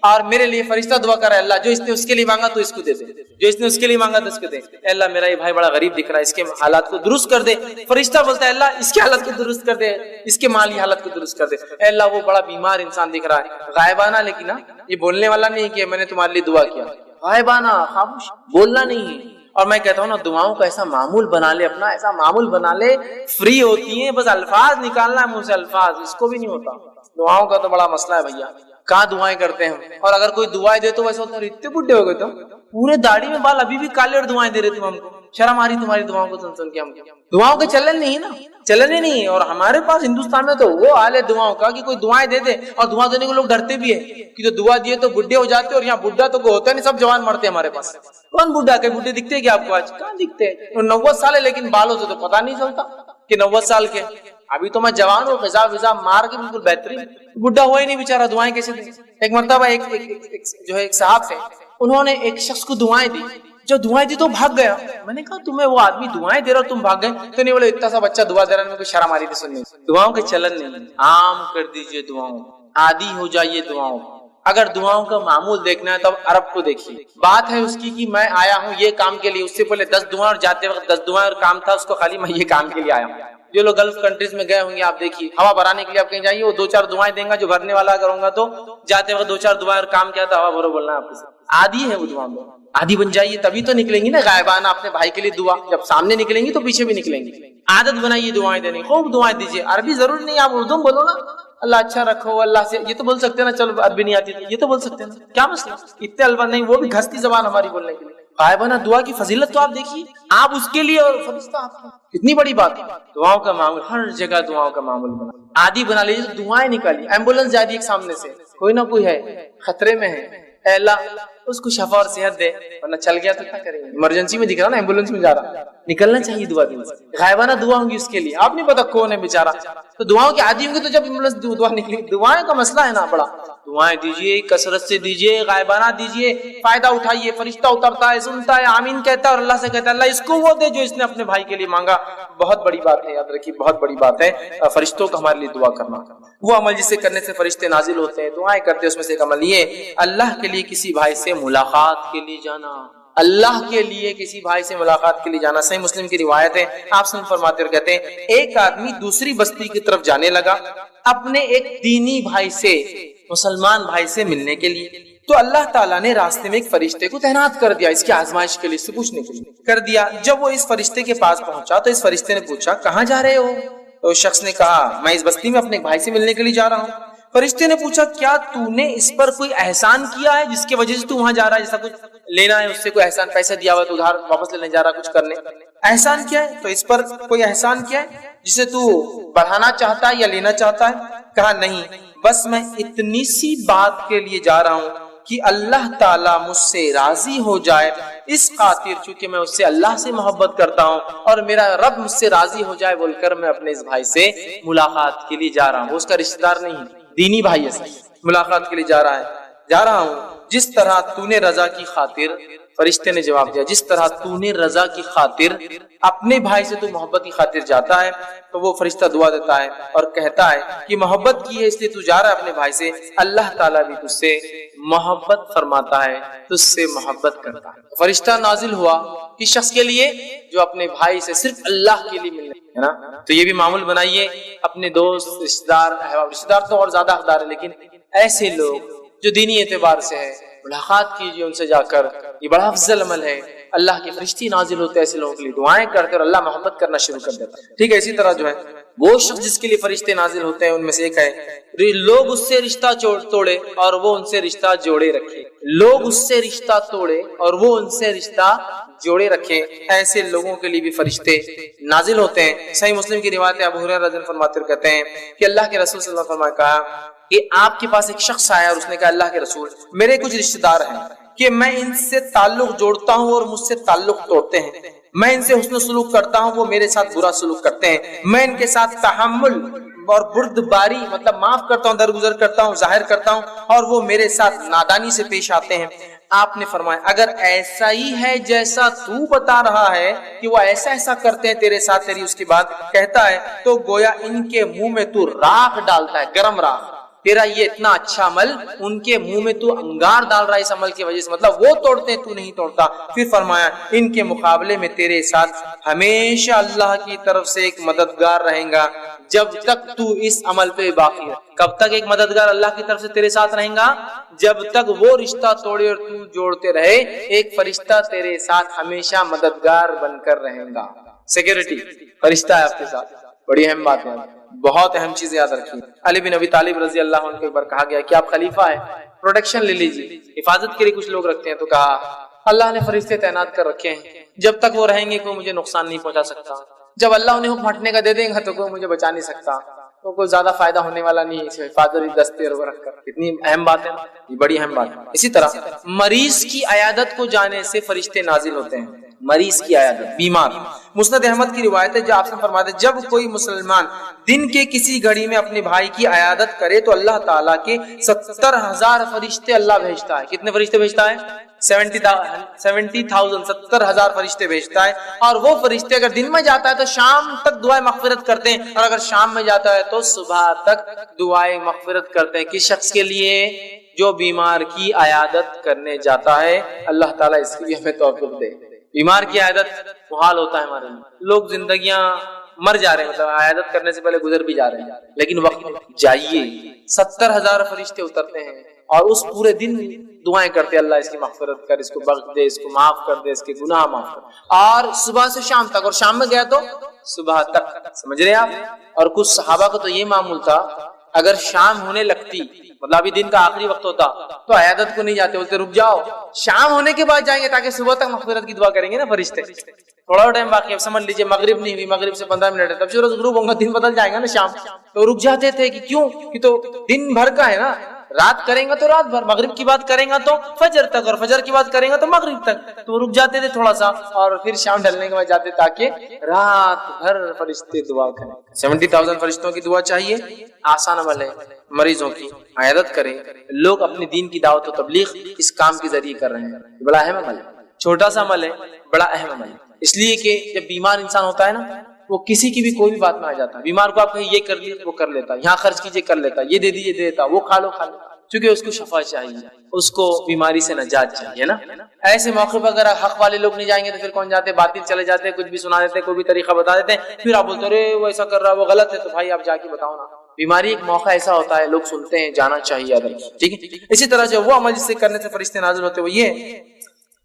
Speaker 1: اور میرے لیے فرشتہ دعا کر رہا ہے، اللہ جو اس نے اس کے لیے مانگا تو اس کو دے دے، جو اس نے اس کے لیے مانگا تو اس کو دے. اے اللہ میرا یہ بھائی بڑا غریب دکھ رہا ہے، اس کے حالات کو درست کر دے. فرشتہ بولتا ہے اللہ اس کے حالت کو درست کر دے، اس کے مالی حالت کو درست کر دے. اے اللہ وہ بڑا بیمار انسان دکھ رہا ہے، غائبانہ، لیکن یہ بولنے والا نہیں کہ میں نے تمہارے لیے دعا کیا، غائبانہ خاموش، بولنا نہیں ہے. اور میں کہتا ہوں نا دعاؤں کا ایسا معمول بنا لے، اپنا ایسا معمول بنا لے، فری ہوتی ہیں، بس الفاظ نکالنا ہے منہ سے، الفاظ اس کو بھی نہیں ہوتا. دعاؤں کا تو بڑا مسئلہ ہے بھیا، کہاں دعائیں کرتے ہیں. اور اگر کوئی دعائیں دے تو ویسے ہوتا ہے اتنے بڈھے ہو گئے تم، پورے داڑھی میں بال ابھی بھی کالے، اور دعائیں دے رہے تم ہم کو. شرم آ رہی تمہاری دعاؤں کو سن کے. ہم دعاؤں کے چلن نہیں نا، چلن ہی نہیں ہے. اور ہمارے پاس ہندوستان میں تو وہ حال ہے دعاؤں کا کہ کوئی دعائیں دے دے، اور دعا دینے کو لوگ ڈرتے بھی ہے کہ جو دعا دیے تو بڈھے ہو جاتے، اور یہاں بڈھا تو کوئی ہوتا نہیں، سب جوان مرتے ہمارے پاس. کون بڈھا کہ بڈھے دکھتے کیا آپ کو؟ آج کہاں دکھتے ہیں؟ 90 سال ہے لیکن بالوں سے تو پتا نہیں چلتا کہ 90 سال کے. ابھی تو میں جوان ہوں، غذا وزا مار کے بالکل بہترین، بڈھا ہوا ہی نہیں بیچارہ، دعائیں کیسے دیں؟ ایک مرتبہ ایک صاحب تھے، انہوں نے ایک شخص کو دعائیں دی، جو دعائیں دی تو بھاگ گیا. میں نے کہا تمہیں وہ آدمی دعائیں دے رہا تم بھاگ گئے؟ تو نہیں بولے اتنا سا بچہ دعا دے رہا ہے، میں کوئی شرم آ رہی تھی سننے. دعاؤں کے چلن نہیں، عام کر دیجئے دعاؤں، عادی ہو جائیے دعاؤں. اگر دعاؤں کا معمول دیکھنا ہے تو عرب کو دیکھیے. بات ہے اس کی کہ میں آیا ہوں یہ کام کے لیے، اس سے پہلے 10 دعائیں اور جاتے وقت 10 دعائیں اور کام تھا اس کو، خالی میں یہ کام کے لیے آیا ہوں. جو لوگ گلف کنٹریز میں گئے ہوں گے آپ دیکھیے، ہوا بھرانے کے لیے آپ کہیں جائیے وہ 2-4 دعائیں دیں گا، جو بھرنے والا اگر ہوں گا تو جاتے وقت 2-4 دعائیں اور کام کیا تھا ہوا بھرو بولنا ہے آپ کو. عادی ہے وہ دعا میں، عادی بن جائیے تبھی تو نکلیں گی نا غائبانہ اپنے بھائی کے لیے دعا. جب سامنے نکلیں گی تو پیچھے بھی نکلیں گی. عادت بنائیے دعائیں دینے، خوب دعائیں دیجیے. عربی ضرور نہیں، آپ اردو بولو نا، اللہ اچھا رکھو، اللہ سے یہ تو بول سکتے ہیں نا. چلو عربی نہیں آتی یہ تو بول سکتے ہیں نا، کیا مسئلہ؟ اتنے الفاظ نہیں، وہ بھی گھستی زبان ہماری بولنے کے لیے. غائبانہ دعا کی فضیلت تو آپ دیکھیے، آپ اس کے لیے اور فرشتہ آپ کا، کتنی بڑی بات ہے. دعاؤں کا معمول ہر جگہ، دعاؤں کا معمول بنا عادی بنا لیجیے. دعائیں نکالیے. ایمبولینس جا رہی ایک سامنے سے، کوئی نہ کوئی ہے خطرے میں ہے، اے اللہ اس کو شفا اور صحت دے، ورنہ چل گیا تو کیا کریں گے؟ ایمرجنسی میں دکھ رہا نا، ایمبولینس میں جا رہا، نکلنا چاہیے دعا دل سے. غائبانہ دعا ہوں گی اس کے لیے، آپ نہیں پتا کون ہے بیچارہ. تو دعاؤں کے عادی ہوں گے تو جب ایمبولینس دعا نکلی. دعائیں کا مسئلہ ہے نا بڑا. دعائیں دیجیے، کثرت سے دیجیے، غائبانہ دیجیے، فائدہ اٹھائیے. فرشتہ اترتا ہے، سنتا ہے، آمین کہتا ہے اور اللہ سے کہتا ہے اللہ اس کو وہ دے جو اس نے اپنے بھائی کے لیے مانگا. بہت بڑی بات ہے، یاد رکھیے بہت بڑی بات ہے فرشتوں کا ہمارے لیے دعا کرنا. وہ عمل جس سے کرنے سے فرشتے نازل ہوتے ہیں، دعائیں کرتے ہیں. اس میں سے ایک عمل یہ اللہ کے لیے کسی بھائی سے ملاقات کے لیے جانا. اللہ کے لیے کسی بھائی سے ملاقات کے لیے جانا. صحیح مسلم کی روایت ہے، آپ سن فرماتے اور کہتے ہیں ایک آدمی دوسری بستی کی طرف جانے لگا اپنے ایک دینی بھائی سے، مسلمان بھائی سے ملنے کے لیے. تو اللہ تعالیٰ نے راستے میں ایک فرشتے کو تعینات کر دیا اس کی آزمائش کے لیے، اس سے پوچھنے کے لیے کر دیا۔ جب وہ اس فرشتے کے پاس پہنچا تو اس فرشتے نے پوچھا کہاں جا رہے ہو؟ تو اس شخص نے کہا میں اس بستی میں اپنے بھائی سے ملنے کے لیے جا رہا ہوں۔ فرشتے نے پوچھا کیا تو نے اس پر کوئی احسان کیا ہے جس کی وجہ سے تو وہاں جا رہا ہے؟ جیسا کچھ لینا ہے اس سے، کوئی احسان پیسہ دیا ہوا تو ادھار واپس لینے جا رہا، کچھ کرنے، احسان کیا ہے؟ تو اس پر کوئی احسان کیا ہے جسے تو بڑھانا چاہتا ہے یا لینا چاہتا ہے؟ کہا نہیں، بس میں اتنی سی بات کے لیے جا رہا ہوں کہ اللہ تعالیٰ مجھ سے راضی ہو جائے، اس خاطر چونکہ میں اس سے اللہ سے محبت کرتا ہوں اور میرا رب مجھ سے راضی ہو جائے بول کر میں اپنے اس بھائی سے ملاقات کے لیے جا رہا ہوں۔ وہ اس کا رشتہ دار نہیں، دینی بھائی ہے، ملاقات کے لیے جا رہا ہوں جس طرح تو نے رضا کی خاطر، فرشتے نے جواب دیا جس طرح تو نے رضا کی خاطر اپنے بھائی سے تو محبت کی خاطر جاتا ہے، تو وہ فرشتہ دعا دیتا ہے اور کہتا ہے کہ محبت کی ہے اس لیے تو جا رہا ہے اپنے بھائی سے، اللہ تعالیٰ بھی تجھ سے محبت فرماتا ہے، تجھ سے محبت کرتا ہے۔ فرشتہ نازل ہوا اس شخص کے لیے جو اپنے بھائی سے صرف اللہ کے لیے ملنے ہے نا۔ تو یہ بھی معمول بنائیے، اپنے دوست، رشتہ دار، احباب، رشتہ دار تو اور زیادہ حقدار ہے، لیکن ایسے لوگ جو دینی اعتبار سے ہے ملاقات کیجیے ان سے جا کر، یہ بڑا افضل عمل ہے۔ اللہ کے فرشتے نازل ہوتے ایسے لوگوں کے لیے، دعائیں کرتے اور اللہ محبت کرنا شروع کر دیتا ہے۔ ٹھیک ہے، اسی طرح جو ہے وہ شخص جس کے لیے فرشتے نازل ہوتے ہیں ان میں سے ایک ہے لوگ اس سے رشتہ توڑے اور وہ ان سے رشتہ جوڑے رکھے، لوگ اس سے رشتہ توڑے اور وہ ان سے رشتہ جوڑے رکھے، ایسے لوگوں کے لیے بھی فرشتے نازل ہوتے ہیں۔ صحیح مسلم کی روایت ہے، ابو ہریرہ رضی اللہ عنہ فرماتے کہتے ہیں کہ اللہ کے رسول صلی اللہ علیہ وسلم نے کہا کہ آپ کے پاس ایک شخص آیا اور اس نے کہا اللہ کے رسول میرے کچھ رشتہ دار ہیں کہ میں ان سے تعلق جوڑتا ہوں اور مجھ سے تعلق توڑتے ہیں، میں ان سے حسن سلوک کرتا ہوں وہ میرے ساتھ برا سلوک کرتے ہیں، میں ان کے ساتھ تحمل اور بردباری مطلب معاف کرتا ہوں، درگزر کرتا ہوں، ظاہر کرتا ہوں اور وہ میرے ساتھ نادانی سے پیش آتے ہیں۔ آپ نے فرمایا اگر ایسا ہی ہے جیسا تو بتا رہا ہے کہ وہ ایسا کرتے ہیں تیرے ساتھ، تیری اس کی بات کہتا ہے، تو گویا ان کے منہ میں تو راکھ ڈالتا ہے، گرم راکھ، تیرا یہ اتنا اچھا عمل ان کے منہ میں تو انگار ڈال رہا ہے اس عمل کی وجہ سے، مطلب وہ توڑتے ہیں تو نہیں توڑتا۔ پھر فرمایا ان کے مقابلے میں تیرے ساتھ ہمیشہ اللہ کی طرف سے ایک مددگار رہے گا جب تک تو اس عمل پہ باقی ہے۔ کب تک ایک مددگار اللہ کی طرف سے تیرے ساتھ رہیں گا؟ جب تک وہ رشتہ توڑے اور تو جوڑتے رہے، ایک فرشتہ تیرے ساتھ ہمیشہ مددگار بن کر رہے گا۔ سیکورٹی فرشتہ ہے آپ کے ساتھ، بڑی اہم بات ہے، بہت اہم چیز یاد رکھیے۔ علی بن ابی طالب رضی اللہ عنہ کو ایک بار کہا گیا کہ آپ خلیفہ ہیں، پروٹیکشن لے لیجیے، حفاظت کے لیے کچھ لوگ رکھتے ہیں، تو کہا اللہ نے فرشتے تعینات کر رکھے ہیں، جب تک وہ رہیں گے کوئی مجھے نقصان نہیں پہنچا سکتا، جب اللہ انہیں حکم ہٹنے کا دے دیں گا تو کوئی مجھے بچا نہیں سکتا، تو کوئی زیادہ فائدہ ہونے والا نہیں ہے اس حفاظتی دستے رکھ کر۔ کتنی اہم بات ہے، یہ بڑی اہم بات ہے۔ اسی طرح مریض کی عیادت کو جانے سے فرشتے نازل ہوتے ہیں، مریض کی عیادت، بیمار۔ مسند احمد کی روایت ہے جو آپ سے فرماتے ہیں جب کوئی مسلمان دن کے کسی گھڑی میں اپنے بھائی کی عیادت کرے تو اللہ تعالیٰ کے 70,000 فرشتے اللہ بھیجتا ہے۔ کتنے فرشتے بھیجتا ہے؟ 70,000 70,000 فرشتے بھیجتا ہے، اور وہ فرشتے اگر دن میں جاتا ہے تو شام تک دعائیں مغفرت کرتے ہیں، اور اگر شام میں جاتا ہے تو صبح تک دعائیں مغفرت کرتے ہیں۔ کس شخص کے لیے؟ جو بیمار کی عیادت کرنے جاتا ہے۔ اللہ تعالیٰ اس کی بھی ہمیں توفیق دے۔ بیمار کی عیادت محال ہوتا ہے ہمارے لیے، لوگ زندگیاں مر جا رہے ہیں، مطلب عیادت کرنے سے پہلے گزر بھی جا رہے ہیں، لیکن وقت جائیے 70,000 فرشتے اترتے ہیں اور اس پورے دن دعائیں کرتے اللہ اس کی مغفرت کر، اس کو بخش دے، اس کو معاف کر دے، اس کے گناہ معاف کر، اور صبح سے شام تک، اور شام میں گیا تو صبح تک، سمجھ رہے آپ؟ اور کچھ صحابہ کو تو یہ معمول تھا اگر شام ہونے لگتی، مطلب ابھی دن کا آخری وقت ہوتا تو عیادت کو نہیں جاتے، بولتے رک جاؤ شام ہونے کے بعد جائیں گے تاکہ صبح تک مغفرت کی دعا کریں گے نا فرشتے۔ تھوڑا ٹائم باقی، اب سمجھ لیجیے مغرب نہیں ہوئی، مغرب سے 15 منٹ ہے، تب سورج غروب ہوگا، دن بدل جائے گا نا شام، تو رک جاتے تھے کہ کیوں؟ کہ تو دن بھر کا ہے نا، رات کریں گا تو رات بھر، مغرب کی بات کریں گا تو فجر تک، اور فجر کی بات کریں گا تو مغرب تک، تو رک جاتے تھے تھوڑا سا اور پھر شام ڈھلنے کے بعد جاتے تاکہ رات بھر فرشتے دعا کریں۔ 70,000 فرشتوں کی دعا چاہیے، آسان عمل ہے، مریضوں کی عیادت کریں۔ لوگ اپنے دین کی دعوت و تبلیغ اس کام کے ذریعے کر رہے ہیں، بڑا اہم عمل ہے، چھوٹا سا عمل ہے، بڑا اہم عمل ہے، اس لیے کہ جب بیمار انسان ہوتا ہے نا، وہ کسی کی بھی کوئی بھی بات میں آ جاتا ہے، بیمار کو آپ کہیں یہ کر لیے وہ کر لیتا، یہاں خرچ کیجیے کر لیتا، یہ دے دیجیے دے دیتا، وہ کھا لو کھا لو، چونکہ اس کو شفا چاہیے، اس کو بیماری سے نجات چاہیے نا۔ ایسے موقع پر اگر حق والے لوگ نہیں جائیں گے تو پھر کون جاتے؟ باطل چلے جاتے، کچھ بھی سنا دیتے، کوئی بھی طریقہ بتا دیتے ہیں، پھر آپ بولتے ارے وہ ایسا کر رہا ہے، وہ غلط ہے، تو بھائی آپ جا کے بتاؤ نا، بیماری ایک موقع ایسا ہوتا ہے، لوگ سنتے ہیں، جانا چاہیے ادھر، ٹھیک ہے۔ اسی طرح جو وہ عمل جس سے کرنے سے فرشتے نازل ہوتے وہ یہ،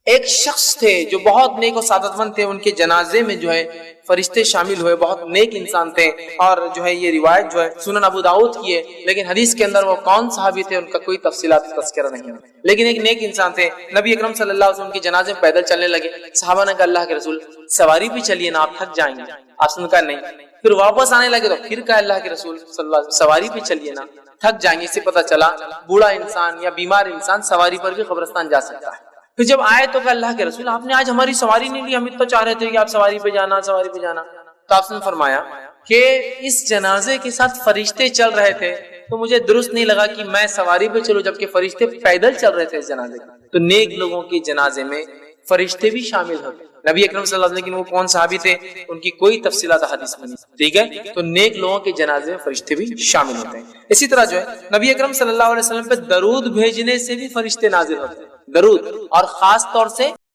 Speaker 1: ایک شخص تھے جو بہت نیک و سعادت مند تھے، ان کے جنازے میں جو ہے فرشتے شامل ہوئے، بہت نیک انسان تھے، اور جو ہے یہ روایت جو ہے سنن ابو داؤد کی ہے، لیکن حدیث کے اندر وہ کون صحابی تھے ان کا کوئی تفصیلات تذکرہ نہیں ہے، لیکن ایک نیک انسان تھے۔ نبی اکرم صلی اللہ علیہ وسلم کے جنازے میں پیدل چلنے لگے، صحابہ نے کہا اللہ کے رسول سواری پہ چلیے نا، آپ تھک جائیں گے، آپ نے کہا نہیں، پھر واپس آنے لگے تو پھر کہا اللہ کے رسول صلی اللہ علیہ وسلم سواری پہ چلیے نا، تھک جائیں گے۔ اس سے پتہ چلا بوڑھا انسان یا بیمار انسان سواری پر بھی قبرستان جا سکتا ہے۔ پھر جب آئے تو کہا اللہ کے رسول آپ نے آج ہماری سواری نہیں لی، ہم تو چاہ رہے تھے کہ آپ سواری پہ جانا، سواری پہ جانا۔ تو آپ نے فرمایا کہ اس جنازے کے ساتھ فرشتے چل رہے تھے تو مجھے درست نہیں لگا کہ میں سواری پہ چلوں جبکہ فرشتے پیدل چل رہے تھے اس جنازے کا۔ تو نیک لوگوں کے جنازے میں فرشتے بھی شامل ہوتے، نبی اکرم صلی اللہ علیہ وسلم، لیکن وہ کون صحابی تھے ان کی کوئی تفصیلات حدیث میں نہیں، ٹھیک ہے۔ تو نیک لوگوں کے جنازے میں فرشتے بھی شامل ہوتے ہیں۔ اسی طرح جو ہے نبی اکرم صلی اللہ علیہ وسلم پہ درود بھیجنے سے بھی فرشتے نازل ہوتے ہیں، درود، اور خاص طور سے